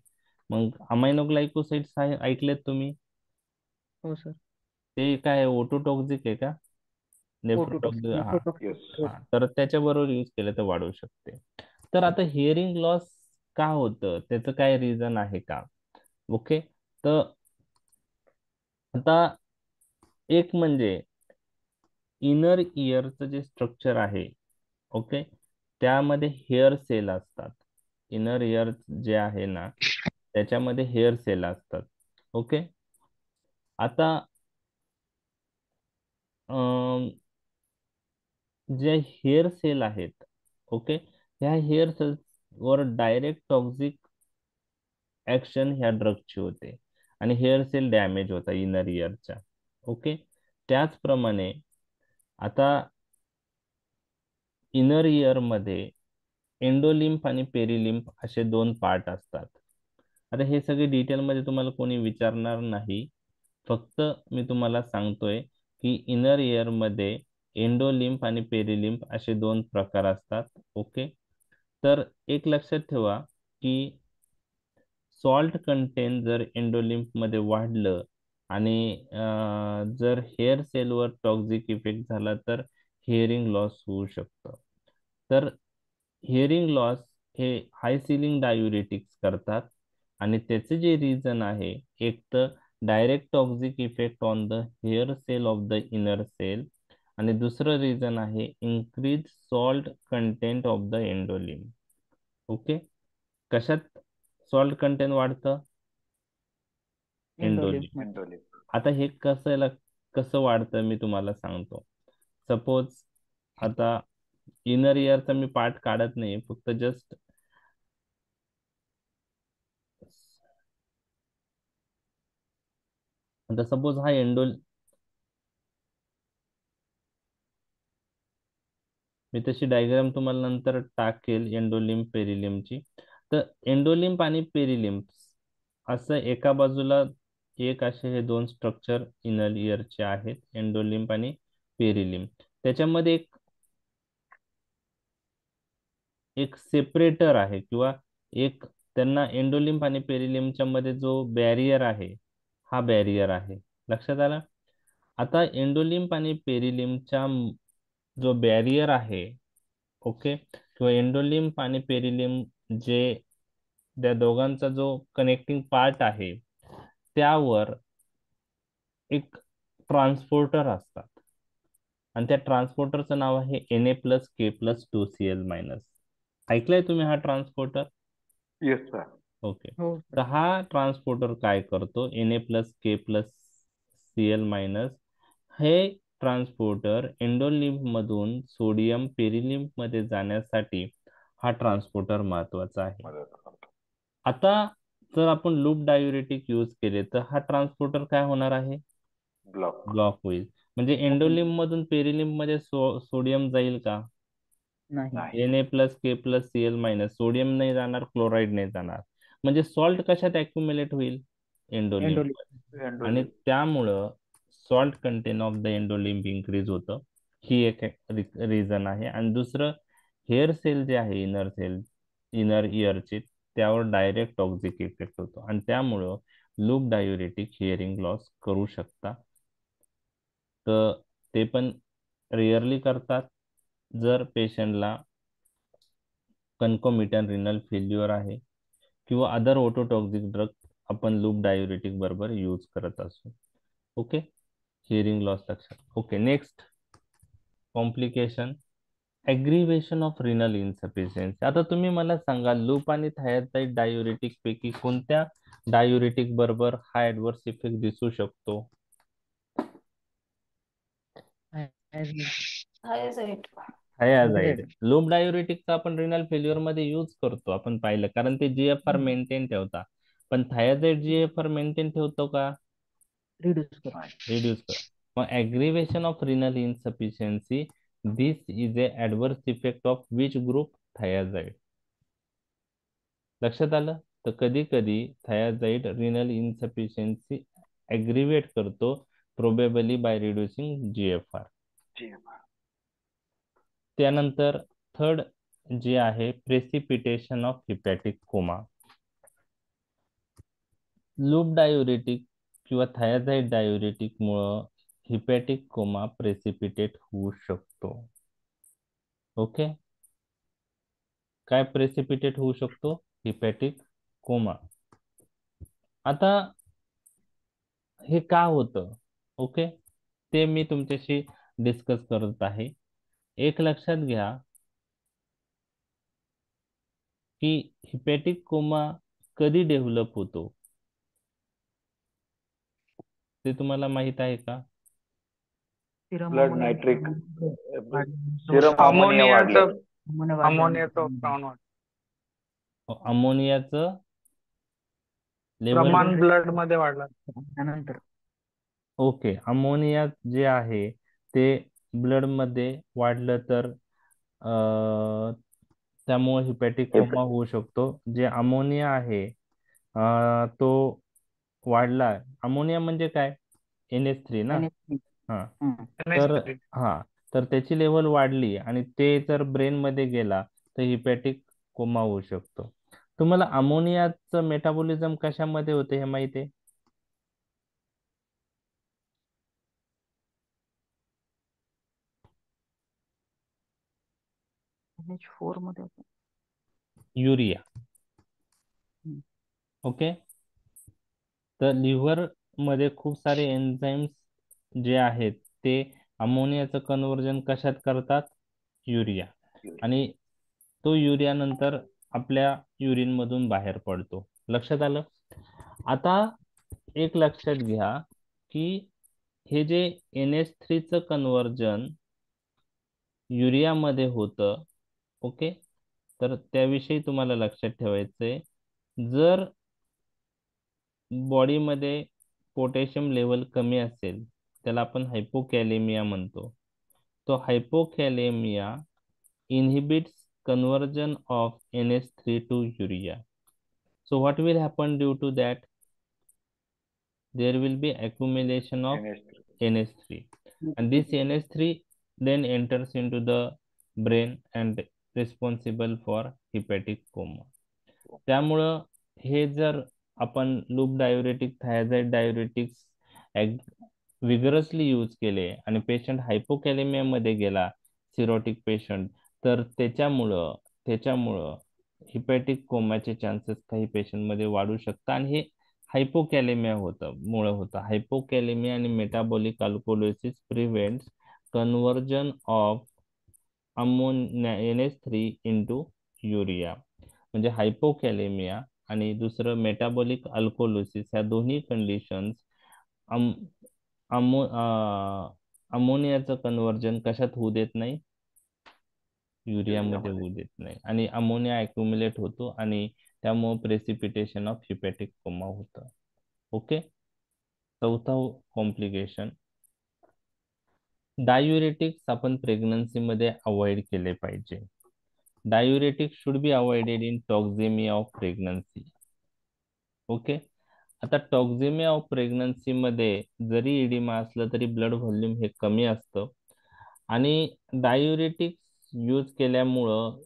मग अमायनोग्लायकोसाइड्स ऐकलेत तुम्ही? हो सर. ते काय ओटोटॉक्सिक आहे का? नेफ्रोटॉक्सिक, हा, तर त्याच्याबरोबर यूज केलं तर वाढू शकते. तर आता हिअरिंग लॉस का होतं त्याचं काय रिझन आहे का? ओके, तर आता एक म्हणजे इनर इयरचं जे स्ट्रक्चर आहे, ओके, त्यामध्ये हेअर सेल असतात. इनर इयर जे आहे ना त्याच्यामध्ये हेअर सेल असतात. ओके, आता जे हेअर सेल आहेत, ओके, ह्या हेअर सेल्स वर डायरेक्ट टॉक्सिक ऍक्शन ह्या ड्रगची होते आणि हेअर सेल डॅमेज होता इनर इयरच्या. ओके, त्याचप्रमाणे आता इनर इयर मध्ये एंडोलिम्फ आणि पेरिलिम्फ असे दोन पार्ट असतात. आता हे सगळे डिटेलमध्ये तुम्हाला कोणी विचारणार नाही, फक्त मी तुम्हाला सांगतोय की इनर इयर मध्ये एंडोलिम्फ आणि पेरिलिम्फ असे दोन प्रकार असतात. ओके, तर एक लक्षात ठेवा की सॉल्ट कंटेंट जर एंडोलिम्फ मध्ये वाढलं आणि जर हेअर सेलवर टॉक्सिक इफेक्ट झाला तर हिअरिंग लॉस होऊ शकतं. तर हिअरिंग लॉस हे हाय सिलिंग डायुरेटिक्स करतात आणि त्याचे जे रिझन आहे, एक तर direct toxic effect on the hair cell of the inner cell आणि दुसरं रिझन आहे increase salt content of the endolymph. Okay, कशात सॉल्ट कंटेंट वाढतं? एंडोलिम्फ. आता हे कसं वाढतं मी तुम्हाला सांगतो. सपोज आता इनर इयरचा मी पार्ट काढत नाही, फक्त जस्ट आता सपोज हा मी तशी डायग्राम तुम्हाला नंतर टाकेल एंडोलिम्फ पेरिलिम्फची. तर एंडोलिम्फ आणि पेरिलिम्फ असं एका बाजूला एक असे हे दोन स्ट्रक्चर इनर इयरचे आहेत, एंडोलिम्फ आणि पेरिलिम्फ. त्याच्यामध्ये एक सेपरेटर आहे किंवा एक त्यांना एंडोलिम्फ आणि पेरिलिम्फच्या मध्ये जो बॅरियर आहे हा बॅरियर आहे. लक्षात आला? आता एंडोलिम्फ आणि पेरिलिम्फच्या जो बॅरियर आहे, ओके, किंवा एंडोलिम्फ आणि पेरिलिम्फ जे त्या दोघांचा जो कनेक्टिंग पार्ट आहे त्यावर एक ट्रान्सपोर्टर असतात आणि त्या ट्रान्सपोर्टरचं नाव आहे Na+K+2Cl-. ऐकलंय तुम्ही हा ट्रान्सपोर्टर? Yes sir. ओके. हो तर हा ट्रान्सपोर्टर काय करतो, Na+K+Cl-, हे ट्रान्सपोर्टर एंडोलिम्फ मधून सोडियम पेरिलिम्फ मध्ये जाण्यासाठी हा ट्रान्सपोर्टर महत्वाचा आहे. आता जर आपण लूप डायुरेटिक यूज केले तर हा ट्रान्सपोर्टर काय होणार आहे, ब्लॉक होईल. म्हणजे एंडोलिम्फ मधून पेरिलिम्फ मध्ये सोडियम जाईल का? नाही. Na+K+Cl-, सोडियम नाही जाणार, क्लोराईड नाही जाणार. म्हणजे सॉल्ट कशात अक्युमुलेट होईल, एंडोलिम्फ. आणि त्यामुळं salt content of the endolymph increase होतं. ही एक रिझन आहे. आणि दुसरं, हेअर सेल जे आहे इनर इयरचे, त्यावर डायरेक्ट टॉक्सिक इफेक्ट होतो आणि त्यामुळं लूप डायुरेटिक हिअरिंग लॉस करू शकता. तर ते पण रेअरली करतात जर पेशंटला कन्कोमिटंट रिनल फेल्युअर आहे किंवा अदर ओटोटॉक्सिक ड्रग आपण लूप डायुरेटिक बरोबर यूज करत असू. ओके, हिअरिंग लॉस लक्षात. Okay, next complication, aggravation of renal insufficiency. आता तुम्ही मला सांगा, लूप आणि थायरॉइड डायुरेटिक पैकी कोणत्या डायुरेटिक बरोबर हा ऍडवर्स इफेक्ट दिसू शकतो? थायराइड. लूप डायुरेटिकचा आपण रिनल फेल्युअर मध्ये यूज करतो, आपण पाहिलं, कारण ते GFR मेंटेन ठेवता. पण थायराइड GFR मेंटेन ठेवतो का? रिड्यूस कर. मग aggravation of renal insufficiency, this is a adverse effect of which group? Thyroid. लक्षात आलं? तर कधी कधी थायराइड रिनल इन्सफिशियन्सी ॲग्रिवेट करतो, प्रोबेबली बाय रिड्युसिंग GFR. त्यानंतर थर्ड जे आहे, precipitation of hepatic coma. Loop diuretic किंवा थायराइड डायुरेटिक मुळे हिपॅटिक कोमा प्रेसिपिटेट होऊ शकतो. ओके, काय प्रेसिपिटेट होऊ शकतो? हिपॅटिक कोमा. आता हे का होतं, ओके, ते मी तुमच्याशी डिस्कस करत आहे. एक लक्षात घ्या की हिपॅटिक कोमा कधी डेव्हलप होतो ते तुम्हाला माहित आहे का? ब्लड नायट्रिक, सिरम अमोनिया वाढलं. अमोनियाचं प्रमाण अमोनियाचं लेवल प्रमाण ब्लड मध्ये वाढलं. त्यानंतर ओके, अमोनिया जे आहे ते ब्लड मध्ये वाढलं तर त्यामुळे हिपॅटिक कोमा होऊ शकतो. जे अमोनिया आहे तो वाढला. अमोनिया म्हणजे काय? NH3 ना. हा, तर तर त्याची लेवल वाढली आणि ते जर ब्रेन मध्ये गेला तर हिपॅटिक कोमा होऊ शकतो. तुम्हाला अमोनियाचं मेटाबॉलिझम कशामध्ये होते हे माहिती आहे? NH4 मध्ये होतं. युरिया. ओके, तर लिव्हर मध्ये खूप सारे एन्झाइम्स जे आहेत ते अमोनियाचं कन्व्हर्जन कशात करतात? युरिया. आणि तो युरिया नंतर आपल्या युरिन मधून बाहेर पडतो. लक्षात आलं? आता एक लक्षात घ्या की हे जे NH3चं कन्व्हर्जन युरियामध्ये होतं, ओके, तर त्याविषयी तुम्हाला लक्षात ठेवायचंय. जर बॉडीमध्ये पोटॅशियम लेवल कमी असेल त्याला आपण हायपोकॅलेमिया म्हणतो. तो हायपोकॅलेमिया inhibits conversion of NH3 to urea. So what will happen due to that? There will be accumulation of NH3 and this NH3 then enters into the brain and responsible for hepatic coma. त्यामुळं हे जर आपण loop diuretic, थायझाइड diuretics vigorously use केले आणि patient हायपोकॅलेमिया मध्ये गेला, cirrhotic patient, तर त्याच्यामुळं हिपॅटिक कोमाचे चान्सेस काही पेशंट मध्ये वाढू शकतात आणि हे हायपोकॅलेमिया होतं. हायपोकॅलेमिया आणि metabolic alkalosis prevents conversion of NH3 into urea. म्हणजे हायपोकॅलेमिया आणि दुसरं मेटाबॉलिक अल्कोहोलिसिस ह्या दोन्ही कंडिशन्स अमोनियाचं कन्व्हर्जन कशात होऊ देत नाही? युरियामध्ये होऊ देत नाही आणि अमोनिया अक्युमुलेट होतो आणि त्यामुळे प्रेसिपिटेशन ऑफ हिपॅटिक कोमा होतं. ओके. चौथा कॉम्प्लिकेशन, डायुरेटिक्स आपण प्रेग्नन्सी मध्ये अवॉइड केले पाहिजे. Diuretics should be avoided in toxaemia of pregnancy. Okay. आता टॉक्झेमिया ऑफ प्रेग्नन्सी मध्ये जरी इडिमा असलं तरी ब्लड व्हॉल्यूम हे कमी असतं आणि डायुरेटिक्स यूज केल्यामुळं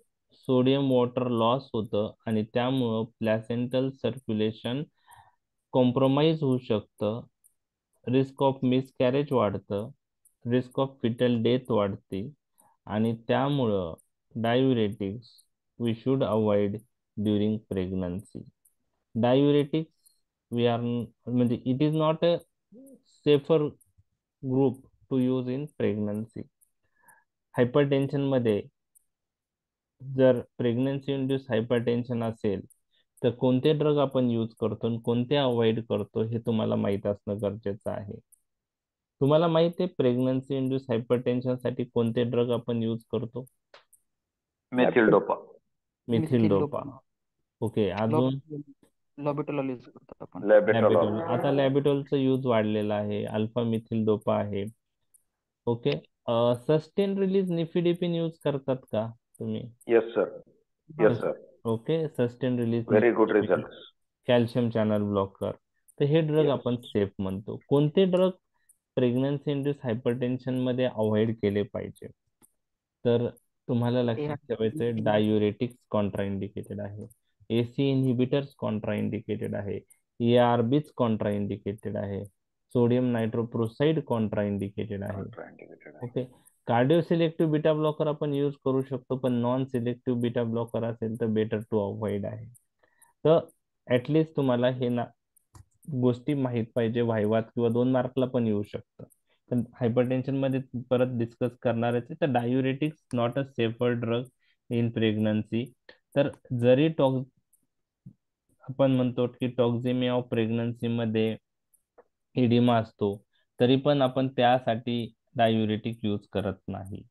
सोडियम वॉटर लॉस होतं आणि त्यामुळं प्लॅसेंटल सर्क्युलेशन कॉम्प्रोमाइज होऊ शकतं, रिस्क ऑफ मिसकॅरेज वाढतं, रिस्क ऑफ फिटल डेथ वाढते आणि त्यामुळं diuretics we should avoid during pregnancy. Diuretics म्हणजे it is not a safer group to use in pregnancy. Hypertension मध्ये जर प्रेग्नन्सी इंड्यूस हायपरटेन्शन असेल तर कोणते ड्रग आपण यूज करतो आणि कोणते अवॉइड करतो हे तुम्हाला माहित असणं गरजेचं आहे. तुम्हाला माहिती आहे प्रेग्नन्सी इंड्यूस हायपरटेन्शन साठी कोणते ड्रग आपण यूज करतो? Methyl dopa. ओके. अजून लॅबेटोलॉल यूज करतो आपण. लॅबेटोल. आता लॅबेटोलचा यूज वाढलेला आहे, अल्फा मिथिल डोपा आहे. Okay. Sustain release nifedipine use करतात का तुम्ही? Yes sir. Okay. Sustain release very good result. Calcium channel blocker. तर हे ड्रग आपण सेफ म्हणतो. कोणते ड्रग प्रेग्नन्सी इंड्यूस हायपरटेन्शन मध्ये अवॉइड केले पाहिजे? तर तुम्हाला लक्षात ठेवायचे डायुरेटिक्स कॉन्ट्राइंडिकेटेड आहे, एसी इनहिबिटर्स कॉन्ट्राइंडिकेटेड आहे, ARBs कॉन्ट्राइंडिकेटेड आहे, सोडियम नायट्रोप्रोसाइड कॉन्ट्राइंडिकेटेड आहे. Okay. Cardio selective beta blocker आपण यूज करू शकतो पण नॉन सिलेक्टिव्ह बीटा ब्लॉकर असेल तर बेटर टू अवॉइड आहे. तर ऍटलिस्ट तुम्हाला हे गोष्टी माहित पाहिजे, व्हायवात किंवा 2 मार्कला पण येऊ शकतं. पण हायपरटेन्शन मध्ये परत डिस्कस करणार आहे. तर diuretics not a safer drug in pregnancy. तर जरी आपण म्हणतो की टॉक्झेमिया ऑफ प्रेग्नन्सी मध्ये इडिमा असतो तरी पण आपण त्यासाठी डायुरेटिक यूज करत नाही.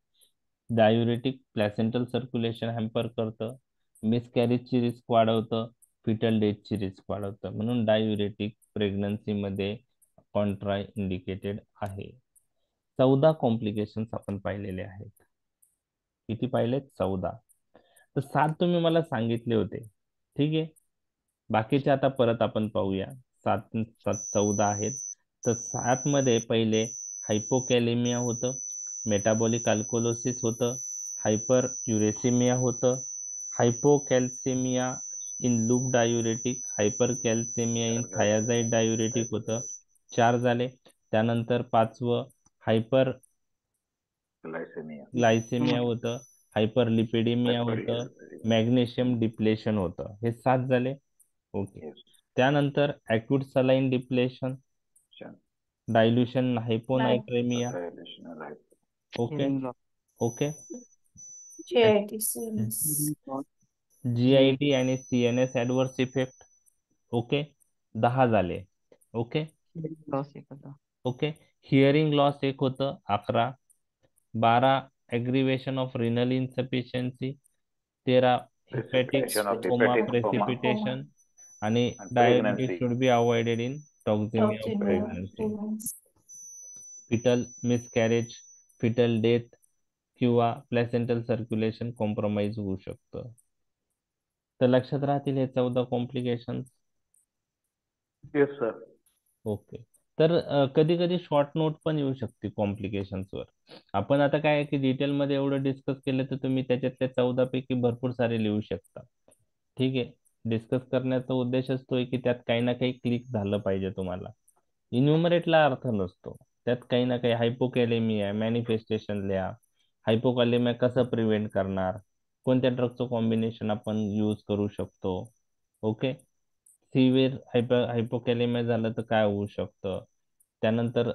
डायुरेटिक प्लॅसेंटल सर्क्युलेशन हॅम्पर करतं, मिसकॅरेजची रिस्क वाढवतं, फिटल डेथची रिस्क वाढवतं. म्हणून डायुरेटिक प्रेग्नन्सी मध्ये कॉन्ट्रा इंडिकेटेड आहे. 14 कॉम्प्लिकेशन्स आपण पाहिलेले आहेत. किती पाहिलेत? 14. तर 7 तुम्ही मला सांगितले होते. ठीक आहे. बाकीचे आता परत आपण पाहूया. 7 14 आहेत. तर 7 मध्ये पहिले हायपोकॅलेमिया होतं, मेटाबॉलिक अल्कोहोलिसिस होतं, हायपर युरेसिमिया होतं, hypocalcemia in loop diuretic, hypercalcemia in thiazide diuretic होतं. 4 झाले. त्यानंतर 5वं हायपर ग्लायसेमिया होतं, हायपर लिपिडेमिया होतं, मॅग्नेशियम डिप्लेशन होतं. हे 7 झाले. ओके. त्यानंतर acute saline depletion, dilution hyponatremia. Okay. Okay. GIT आणि CNS ऍडव्हर्स इफेक्ट. ओके. 10 झाले. ओके. ओके. हिअरिंग लॉस एक होतं. 11. 12 aggravation of renal insufficiency. 13 hepatic coma precipitation आणि diabetes should be avoided in toxaemia of pregnancy, fetal miscarriage, fetal death किंवा placental circulation compromise होऊ शकतं. तर लक्षात राहतील हे 14 कॉम्प्लिकेशन. Yes sir. ओके. तर कधी कधी शॉर्ट नोट पण येऊ शकते कॉम्प्लिकेशन्सवर. आपण आता काय आहे की डिटेलमध्ये एवढं डिस्कस केलं तर तुम्ही त्याच्यातल्या 14 पैकी भरपूर सारे लिहू शकता. ठीक आहे. डिस्कस करण्याचा उद्देशच तो आहे की त्यात काही ना काही क्लिक झालं पाहिजे तुम्हाला. इन्युमरेटला अर्थ नसतो, त्यात काही ना काही हायपोकॅलेमिया मॅनिफेस्टेशन लिहा, हायपोकॅलेमिया कसं प्रिव्हेंट करणार, कोणत्या ड्रगचं कॉम्बिनेशन आपण यूज करू शकतो. ओके. सिव्हिअर हायपोकॅलेमिया झालं तर काय होऊ शकतं, त्यानंतर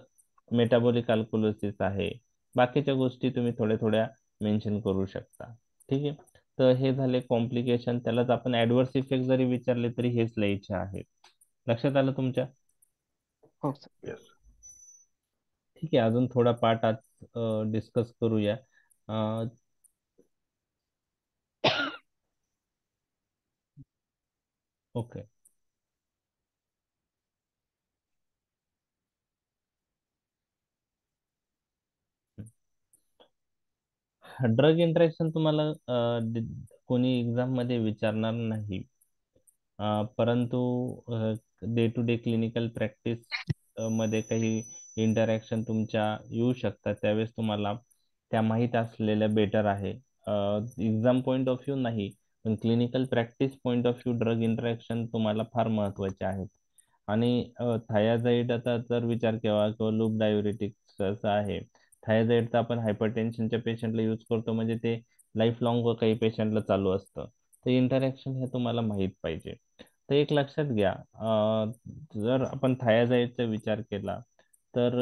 मेटाबॉलिक अल्कोलोसिस आहे, बाकीच्या गोष्टी तुम्ही थोड्या थोड्या मेन्शन करू शकता. ठीक आहे. तर हे झाले कॉम्प्लिकेशन, त्यालाच आपण ऍडव्हर्स इफेक्ट जरी विचारले तरी हेच लिहायचे आहेत. लक्षात आलं तुमच्या? हो सर. येस. ठीक आहे. अजून थोडा पार्ट आज डिस्कस करूया. ओके. ड्रग इंटरॅक्शन तुम्हाला कोणी एक्झाम मध्ये विचारणार नाही. परंतु day to day clinical practice मध्ये काही इंटरॅक्शन तुमच्या येऊ शकतात, त्यावेळेस तुम्हाला त्या माहीत असलेल्या बेटर आहे. एक्झाम पॉइंट ऑफ व्ह्यू नाही, पण clinical practice point of view drug interaction तुम्हाला फार महत्वाचे आहेत. आणि थायाझाईडचा जर विचार केला किंवा लूप डायुरेटिक्स असं आहे, थायझाईडचा आपण हायपरटेन्शनच्या पेशंटला यूज करतो, म्हणजे ते लाईफ लॉंग काही पेशंटला चालू असतं. तर इंटरॅक्शन हे तुम्हाला माहीत पाहिजे. तर एक लक्षात घ्या, जर आपण थायाझाईडचा विचार केला तर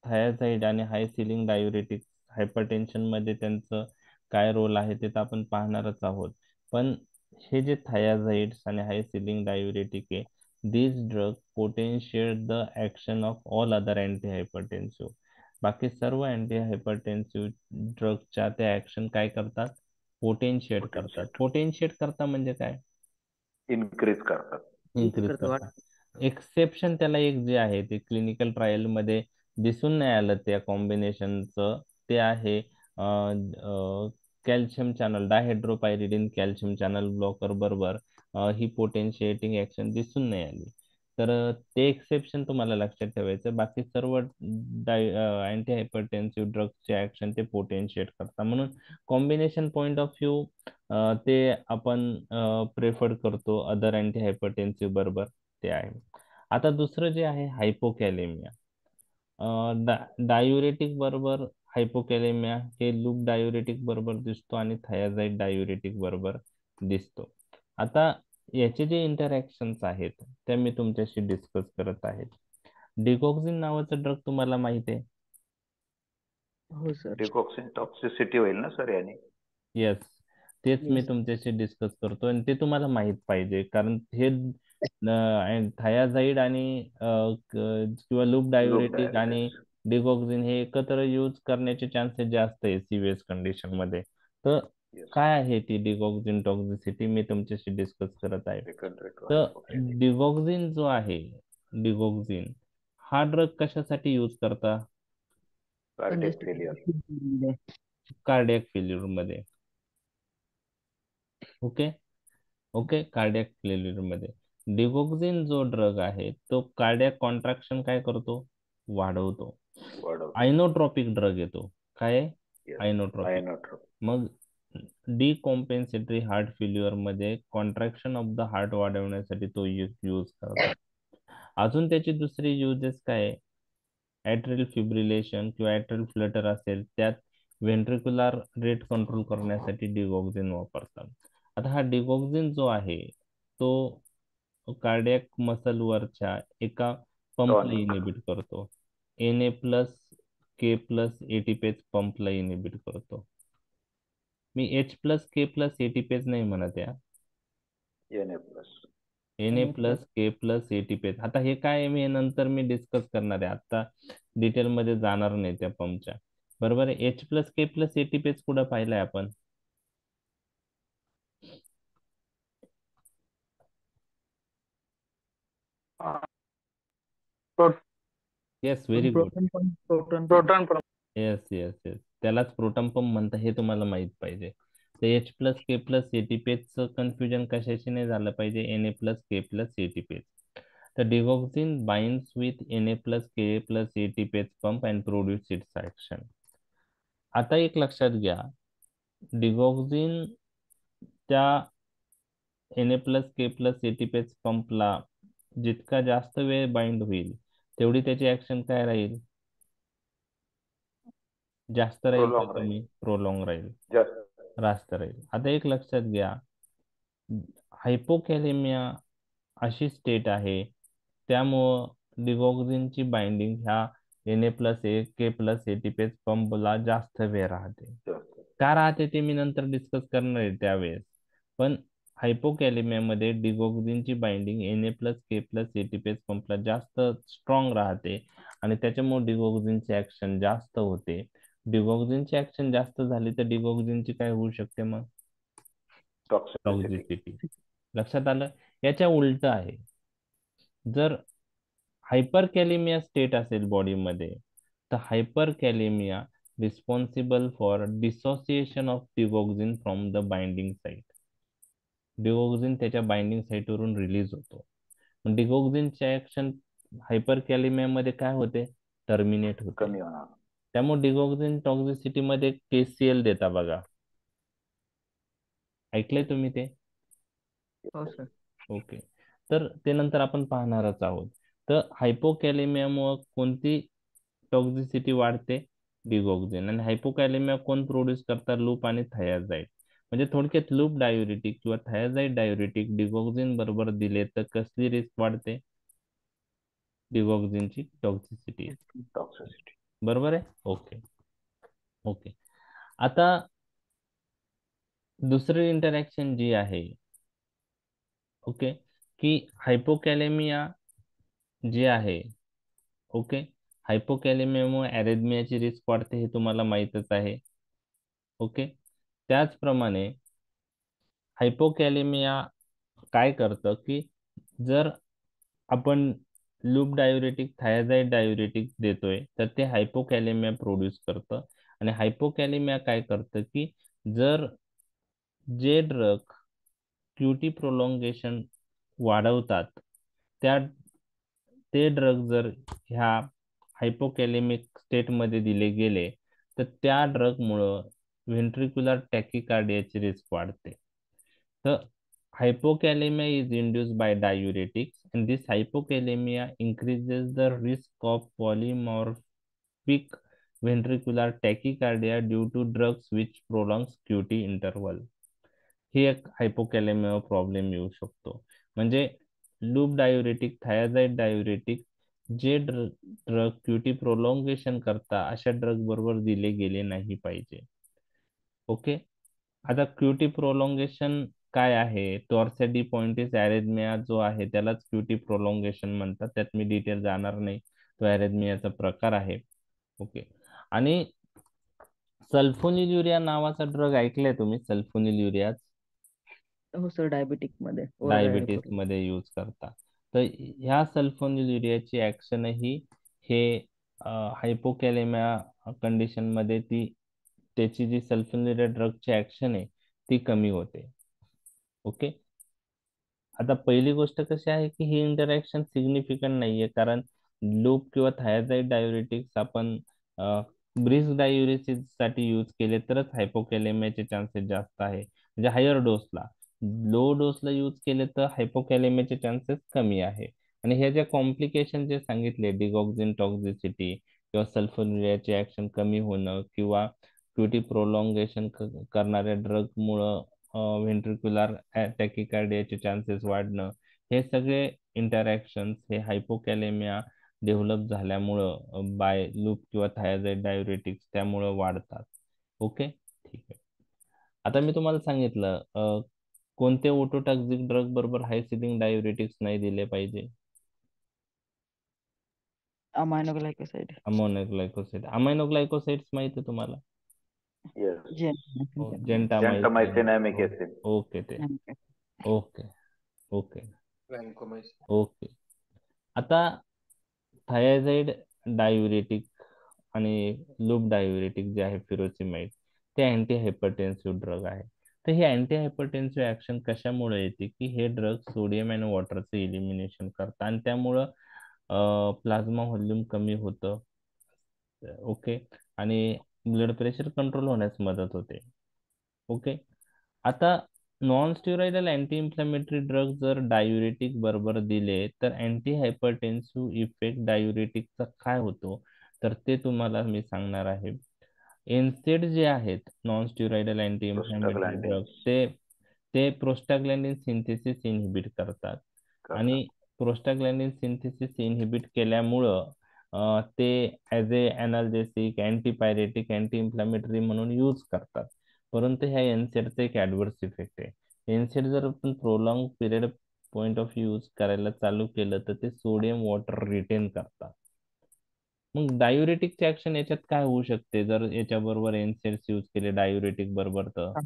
थायाझाईड आणि हाय सिलिंग डायुरेटिक हायपरटेन्शन मध्ये त्यांचं काय रोल आहे ते तर आपण पाहणारच आहोत. पण हे जे थायाझाईड्स आणि हाय सिलिंग डायुरेटिक आहे, these drugs potentiate the action of all other antihypertensive. बाकी सर्व अँटीहायपरटेन्सिव्ह ड्रगच्या त्या ऍक्शन काय करतात? पोटेन्शिएट करतात. पोटेन्शिएट करतात म्हणजे काय? इन्क्रीज करतात. इन्क्रीज करतात. एक्सेप्शन त्याला एक जे आहे ते क्लिनिकल ट्रायल मध्ये दिसून नाही आलं त्या कॉम्बिनेशनचं, ते आहे calcium channel dihydropyridine calcium channel blocker बरोबर ही पोटेन्शिएटिंग ऍक्शन दिसून नाही आली. तर ते एक्सेप्शन तुम्हाला लक्षात ठेवायचं. बाकी सर्व अँटी हायपरटेन्सिव्ह ड्रग्सचे ऍक्शन ते पोटेन्शिएट करतात. म्हणून कॉम्बिनेशन पॉइंट ऑफ व्ह्यू ते आपण प्रेफर करतो अदर अँटी हायपरटेन्सिव्ह बरोबर, ते आहे. आता दुसरं जे आहे हायपोकॅलेमिया, डायुरेटिक बरोबर हायपोकॅलेमिया हे लूप डायुरेटिक बरोबर दिसतो आणि थायाझाईड डायुरेटिक बरोबर दिसतो. आता याचे जे इंटरॅक्शन्स आहेत ते मी तुमच्याशी डिस्कस करत आहे. डिगॉक्सिन नावाचं ड्रग तुम्हाला माहिती आहे? हो सर. डिकॉक्सिन टॉक्सिसिटी होईल ना सर याने? येस, तेच मी Yes. तुमच्याशी डिस्कस करतो आणि ते तुम्हाला माहित पाहिजे, कारण हे थायाझाईड आणि किंवा लूप डायुरेटिक आणि डिगॉक्सिन हे एकत्र यूज करण्याचे चान्सेस जास्त आहे सिव्हिअर कंडिशन मध्ये. तर काय आहे ती डिगॉक्सिन टॉक्सिसिटी मी तुमच्याशी डिस्कस करत आहे. तर डिगॉक्सिन जो आहे, डिगॉक्सिन हा ड्रग कशासाठी यूज करता? कार्डियक फेल्युअर मध्ये. ओके. ओके. कार्डियक फेल्युअर मध्ये डिगॉक्सिन जो ड्रग आहे तो कार्डियक कॉन्ट्रॅक्शन काय करतो? वाढवतो. आयनोट्रॉपिक ड्रग येतो. काय? आयनोट्रॉपिक. मग डिकॉम्पेन्सेटरी हार्ट फेल्युअर मध्ये कॉन्ट्रॅक्शन ऑफ द हार्ट वाढवण्यासाठी तो यूज करतात. अजून त्याचे दुसरे युजेस काय? ऍट्रियल फिब्रिलेशन किंवा ऍट्रियल फ्लटर असेल त्यात व्हेंट्रिक्युलर रेट कंट्रोल करण्यासाठी डिगॉक्सिन वापरतात. आता हा डिगॉक्सिन जो आहे तो कार्डियक मसल वरच्या एका पंपला इनिबिट करतो. Na प्लस के प्लस एटीपेज पंपला इनिबिट करतो. मी एच प्लस के प्लस एटीपेज नाही म्हणत या, Na प्लस के प्लस एटीपेज. आता हे काय आहे मी नंतर डिस्कस करणार आहे, आता डिटेल मध्ये जाणार नाही त्या पंपच्या. बरोबर आहे. एच प्लस के प्लस एटीपेज कुठं पाहिलाय आपण? Pro- yes, very good. Proton yes yes yes, त्यालाच प्रोटॉन पंप म्हणतात, हे तुम्हाला माहित पाहिजे. तर H+K+ATPase कन्फ्युजन कशाशी नाही झालं पाहिजे, Na+K+ATPase. तर digoxin binds with Na+Ka+ATPase pump and produce it's action. आता एक लक्षात घ्या, डिगॉक्सिन त्या Na+K+ATPase पंपला जितका जास्त वेळ बाइंड होईल तेवढी त्याची ऍक्शन काय राहील, जास्त राहील का प्रोलॉंग राहील, कमी? प्रोलॉंग राहील, जास्त. रास्त राहील. आता एक लक्षात घ्या, हायपोकॅलेमिया अशी स्टेट आहे, त्यामुळं डिगॉक्सिनची बाइंडिंग ह्या Na+K+ATPase पंपला जास्त वेळ राहते. जास्त. का राहते ते मी नंतर डिस्कस करणार आहे त्यावेळेस. पण हायपोकॅलेमियामध्ये डिगॉक्सिनची बाइंडिंग Na+K+ATPase पंपला जास्त स्ट्रॉंग राहते आणि त्याच्यामुळे डिगॉक्सिनची ऍक्शन जास्त होते. डिगॉक्सिनची ऍक्शन जास्त झाली तर डिगॉक्सिनची काय होऊ शकते मग? टॉक्सिसिटी. टॉक्झिसिटी. लक्षात आलं? याच्या उलट आहे, जर हायपरकॅलेमिया स्टेट असेल बॉडीमध्ये, तर hyperkalemia responsible for dissociation of digoxin from the binding site. Digoxin त्याच्या बाइंडिंग साइटवरून रिलीज होतो. डिगॉक्सिनची ऍक्शन हायपरकॅलेमियामध्ये काय होते? टर्मिनेट होते. कमी होणार. त्यामुळे डिगॉक्सिन टॉक्झिसिटी मध्ये KCl देता बघा, ऐकलंय तुम्ही ते? हो सर. ओके, तर ते नंतर आपण पाहणारच आहोत. तर हायपोकॅलेमियामुळे कोणती टॉक्झिसिटी वाढते? डिगॉक्सिन. आणि हायपोकॅलेमिया कोण प्रोड्यूस करतात? लूप आणि थायाझाईड. म्हणजे थोडक्यात लूप डायुरेटिक किंवा थायाझाईड डायुरेटिक डिगॉक्सिन बरोबर दिले तर कसली रिस्क वाढते? डिगॉक्सिनची टॉक्झिसिटी. टॉक्सिसिटी. बरोबर आहे? Okay okay. आता दुसरी इंटरॅक्शन जी आहे, ओके, की हायपोकॅलेमिया जे आहे, ओके, हायपोकॅलेमियामुळे अरेथमियाची रिस्क वाढते, हे तुम्हाला माहीतच आहे. ओके, त्याचप्रमाणे हायपोकॅलेमिया काय करतं, की जर आपण लूप डायुरेटिक थायाझाईड डायुरेटिक देतोय तर ते हायपोकॅलेमिया प्रोड्यूस करतं. आणि हायपोकॅलेमिया काय करतं, की जर जे ड्रग क्यूटी प्रोलॉंगेशन वाढवतात, त्या ते ड्रग जर ह्या हायपोकॅलेमिक स्टेटमध्ये दिले गेले तर त्या ड्रगमुळं व्हेंट्रिक्युलर टॅकिकार्डियाची रिस्क वाढते. तर hypokalemia is induced by diuretics and this hypokalemia increases the risk of polymorphic ventricular tachycardia due to drugs which prolongs QT interval. ही एक हायपोकॅलेमिया प्रॉब्लेम येऊ शकतो. म्हणजे लूप डायुरेटिक, थायाझाईड डायुरेटिक जे ड्रग क्यूटी प्रोलॉंगेशन करता अशा ड्रग बरोबर दिले गेले नाही पाहिजे. ओके, आता क्यूटी प्रोलॉंगेशन काय आहे? टॉर्सिडी पॉइंटिस अरेथमिया जो आहे त्यालाच क्यूटी प्रोलॉंगेशन म्हणतात. त्यात मी डिटेल जाणार नाही, तो अरेथमियाचा प्रकार आहे. ओके, आणि सल्फोनिल्युरिया नावाचा ड्रग ऐकलाय तुम्ही? सल्फोनिल्युरिया हो सर, डायबेटिक मध्ये डायबिटीस मध्ये यूज करता. तर ह्या सल्फोनिल्युरियाची ऍक्शनही हे हायपोकॅलेमिया कंडिशन मध्ये ती त्याची जी सल्फोनिल्युरिया ड्रगची ऍक्शन आहे ती कमी होते. ओके, आता पहिली गोष्ट कशी आहे, की ही इंटरॅक्शन सिग्निफिकंट नाहीये, कारण लूप किंवा थायाझाईड डायुरेटिक्स आपण ब्रिस्क डायुरेसिस साठी यूज केले तरच हायपोकॅलेमियाचे चान्सेस जास्त आहे. म्हणजे हायर डोसला, लो डोसला यूज केले तर हायपोकॅलेमियाचे चान्सेस कमी आहे. आणि ह्या ज्या कॉम्प्लिकेशन जे सांगितले, डिगॉक्सिन टॉक्झिसिटी किंवा सल्फोनिल्युरियाचे ऍक्शन कमी होणं किंवा क्यूटी प्रोलॉंगेशन करणाऱ्या ड्रग मुळे व्हेंट्रिक्युलर टॅकिकार्डियाचे चान्सेस वाढणं, हे सगळे इंटरॅक्शन्स हे हायपोकॅलेमिया डेव्हलप झाल्यामुळं बाय लूप किंवा थायाझाईड डायुरेटिक्स त्यामुळं वाढतात. ओके, ठीक आहे. आता मी तुम्हाला सांगितलं कोणते ओटोटॉक्सिक ड्रग बरोबर हाय सिलिंग डायुरेटिक्स नाही दिले पाहिजे. अमायनोग्लायकोसाइड. अमायनोग्लायकोसाइड्स माहिती आहे तुम्हाला? जेंटामायसिन अमिक ऍसिड. ओके, ते ओके ओके ओके. आता थायझाइड डायुरेटिक आणि लूप डायुरेटिक जे आहे फिरोसिमाइड, ते अँटी हायपरटेन्सिव्ह ड्रग आहे. तर हे अँटी हायपरटेन्सिव्ह ऍक्शन कशामुळे येते की हे ड्रग सोडियम आणि वॉटरचं इलिमिनेशन करतात आणि त्यामुळं प्लाझ्मा व्हॉल्यूम कमी होतं. ओके. आणि ब्लड प्रेशर कंट्रोल होण्यास मदत होते. ओके. आता non steroidal anti inflammatory drug जर डायुरेटिक बरोबर दिले तर अँटी हायपरटेन्सिव्ह इफेक्ट डायुरेटिकचा काय होतो, तर ते तुम्हाला मी सांगणार आहे. एनसेड जे आहेत non steroidal anti inflammatory drug, ते प्रोस्टाग्लॅंडिन सिंथेसिस इनहिबिट करतात आणि प्रोस्टाग्लॅंडिन सिंथेसिस इनहिबिट केल्यामुळं ते ॲज ए ॲनाल्जेसिक, अँटीपायरेटिक, अँटी इन्फ्लॅमेटरी म्हणून यूज करतात. परंतु ह्या एनसेडचा एक ॲडव्हर्स इफेक्ट आहे. एनसेड जर आपण prolong period point of use करायला चालू केलं तर ते सोडियम वॉटर रिटेन करतात. मग डायुरेटिकचे ऍक्शन याच्यात काय होऊ शकते जर याच्या बरोबर एनसेड्स यूज केले डायुरेटिक बरोबर, तर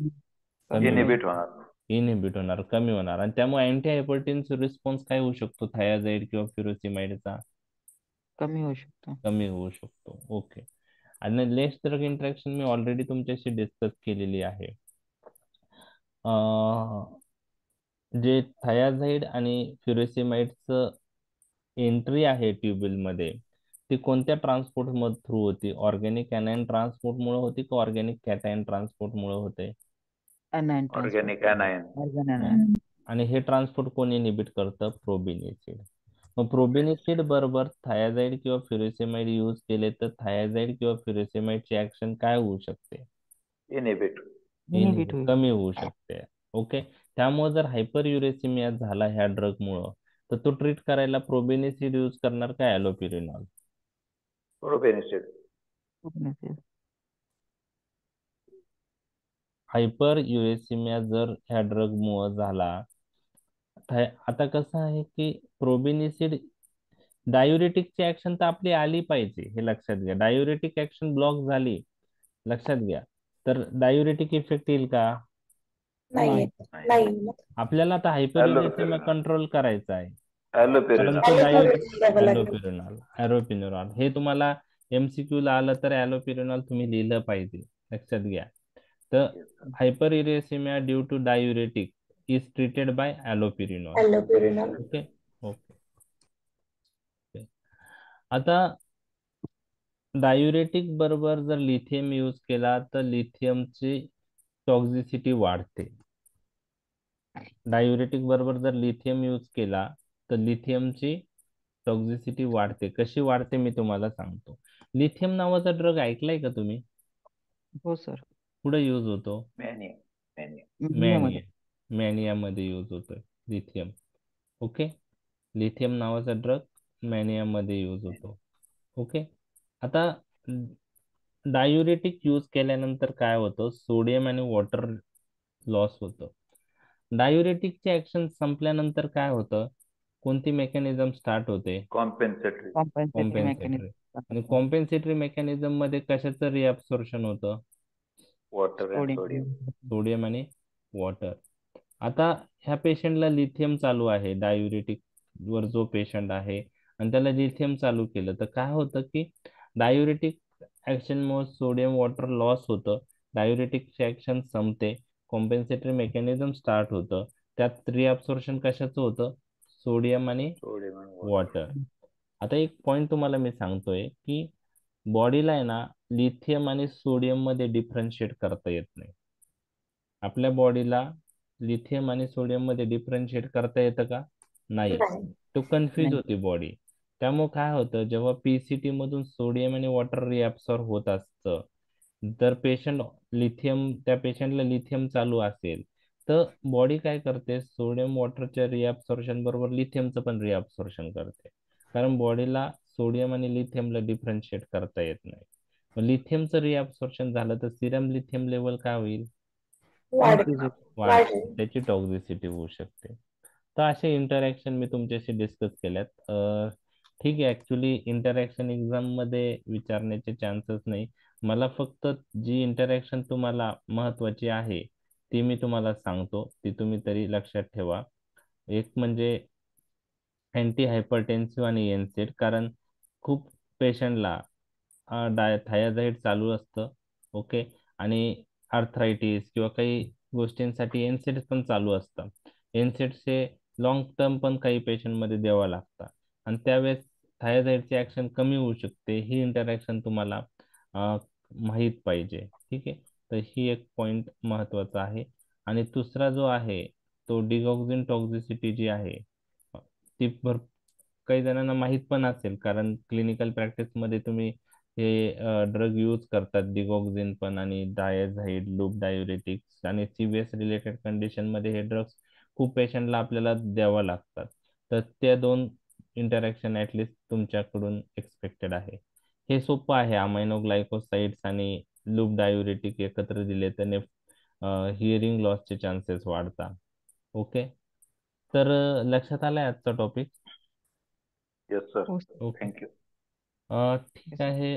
इनहिबिट होणार, कमी होणार आणि त्यामुळे अँटी हायपरटेन्सिव्ह रिस्पॉन्स काय होऊ शकतो थायझाइड किंवा फ्युरोसिमाइडचा, कमी होऊ शकतो. कमी होऊ शकतो. ओके. आणि लेस ड्रग इंटरॅक्शन मी ऑलरेडी तुमच्याशी डिस्कस केलेली आहे. जे थायझाइड आणि फ्युरोसिमाइडचं एंट्री आहे ट्युबल मध्ये, ती कोणत्या ट्रान्सपोर्ट मध्ये थ्रू होती? ऑर्गॅनिक एनायन ट्रान्सपोर्ट मुळे होती का ऑर्गॅनिक कॅटायन ट्रान्सपोर्ट मुळे होते? Organic anion. आणि हे ट्रान्सपोर्ट कोण इनहिबिट करतं? प्रोबिनिसिड. मग प्रोबिनिसिड बरोबर थायझाइड किंवा फ्युरोसिमाइड यूज केले तर थायझाइड किंवा फ्युरोसिमाइडची ऍक्शन काय होऊ शकते? इनहिबिट. कमी होऊ शकते. ओके. त्यामुळे जर हायपर युरेसिमिया झाला ह्या ड्रग मुळे तर तो ट्रीट करायला प्रोबेनिसिड यूज करणार का ॲलोपिरिनॉल? प्रोबेनिसिड. हायपर युरेसिमिया जर ह्या ड्रग मुळे झाला, आता कसं आहे की प्रोबेनिसिड डायुरेटिकची ऍक्शन तर आपली आली पाहिजे, हे लक्षात घ्या. डायुरेटिक ऍक्शन ब्लॉक झाली, लक्षात घ्या, तर डायुरेटिक इफेक्ट येईल का? नाही. आपल्याला आता हायपर युरेसिमिया कंट्रोल करायचा आहे. ॲलोपिरिनॉल हे तुम्हाला MCQ ला आलं तर ॲलोपिरिनॉल तुम्ही लिहिलं पाहिजे, लक्षात घ्या. तर hyperuricemia due to diuretic is treated by allopurinol. Okay. Okay. आता डायुरेटिक बरोबर जर लिथियम यूज केला तर लिथियमची टॉक्झिसिटी वाढते. डायुरेटिक बरोबर जर लिथियम यूज केला तर लिथियमची टॉक्झिसिटी वाढते. कशी वाढते मी तुम्हाला सांगतो. लिथियम नावाचा ड्रग ऐकलाय का तुम्ही? हो सर. कुठे यूज होतो? मॅनिया मध्ये यूज होतोय लिथियम. ओके. लिथियम नावाचा ड्रग मॅनिया मध्ये यूज होतो. ओके. आता डायुरेटिक यूज केल्यानंतर काय होतं? सोडियम आणि वॉटर लॉस होतं. डायुरेटिकचे ऍक्शन संपल्यानंतर काय होतं? कोणती मेकॅनिझम स्टार्ट होते? कॉम्पेन्सेटरी. आणि कॉम्पेन्सेटरी मेकॅनिझम मध्ये कशाचं रिअब्सॉर्प्शन होतं? वॉटर अँड सोडियम आणि वॉटर. आता ह्या पेशंटला लिथियम चालू आहे, डायुरेटिक वर जो पेशंट आहे आणि त्याला लिथियम चालू केलं तर काय होतं की डायुरेटिक ऍक्शन मुळे सोडियम वॉटर लॉस होतं, डायुरेटिकचे ऍक्शन संपते, कॉम्पेन्सेटरी मेकॅनिझम स्टार्ट होतं. त्यात रिअब्सॉर्प्शन कशाचं होतं? सोडियम आणि वॉटर. आता एक पॉइंट तुम्हाला मी सांगतोय की बॉडीला आहे ना लिथियम आणि सोडियम मध्ये डिफरन्शिएट करता येत नाही. आपल्या बॉडीला लिथियम आणि सोडियम मध्ये डिफरन्शिएट करता येतं का? नाही. तो कन्फ्युज होती बॉडी. त्यामुळे काय होतं, जेव्हा PCT मधून सोडियम आणि वॉटर रिअब्सॉर्ब होत असतं तर त्या पेशंटला लिथियम चालू असेल तर बॉडी काय करते? सोडियम वॉटरच्या रिअब्सॉर्प्शन बरोबर लिथियमचं पण रिअब्सॉर्प्शन करते, कारण बॉडीला सोडियम आणि लिथियमला डिफरन्शिएट करता येत नाही. मग लिथियमचं रिअब्सॉर्प्शन झालं तर सिरम लिथियम लेवल काय होईल? त्याची टॉक्झिसिटी होऊ शकते. तर असे इंटरॅक्शन मी तुमच्याशी डिस्कस केल्यात. ठीक आहे. ऍक्च्युली इंटरॅक्शन एक्झाम मध्ये विचारण्याचे चान्सेस नाही. मला फक्त जी इंटरॅक्शन तुम्हाला महत्वाची आहे ती मी तुम्हाला सांगतो, ती तुम्ही तरी लक्षात ठेवा. एक म्हणजे अँटी हायपरटेन्सिव्ह आणि एनसेड, कारण खूप पेशंटला थायझाईड चालू असतं. ओके. आणि आर्थरायटिस किंवा काही गोष्टींसाठी एनसेड्स पण चालू असतं. एनसेड्स हे लॉंग टर्म पण काही पेशंटमध्ये द्यावं लागतं आणि त्यावेळेस थायझाईडची ऍक्शन कमी होऊ शकते. ही इंटरॅक्शन तुम्हाला माहीत पाहिजे. ठीक आहे. तर ही एक पॉइंट महत्वाचा आहे. आणि दुसरा जो आहे तो डिगॉक्सिन टॉक्झिसिटी जी आहे ती काही जणांना माहीत पण असेल, कारण क्लिनिकल प्रॅक्टिसमध्ये तुम्ही हे ड्रग यूज करतात, डिगॉक्सिन पण आणि डायझाईड, लूप डायुरेटिक्स आणि सीव्हीएस रिलेटेड कंडिशन मध्ये हे ड्रग्स खूप पेशंटला आपल्याला द्यावं लागतात. तर त्या दोन इंटरॅक्शन ऍटलिस्ट तुमच्याकडून एक्सपेक्टेड आहे. हे सोपं आहे. अमायनो ग्लायकोसाइड्स आणि लूप डायुरेटिक एकत्र दिले त्याने हिअरिंग लॉसचे चान्सेस वाढतात. ओके. तर लक्षात आलाय आजचा टॉपिक? येस सर, हो ओके. थँक्यू. ठीक आहे.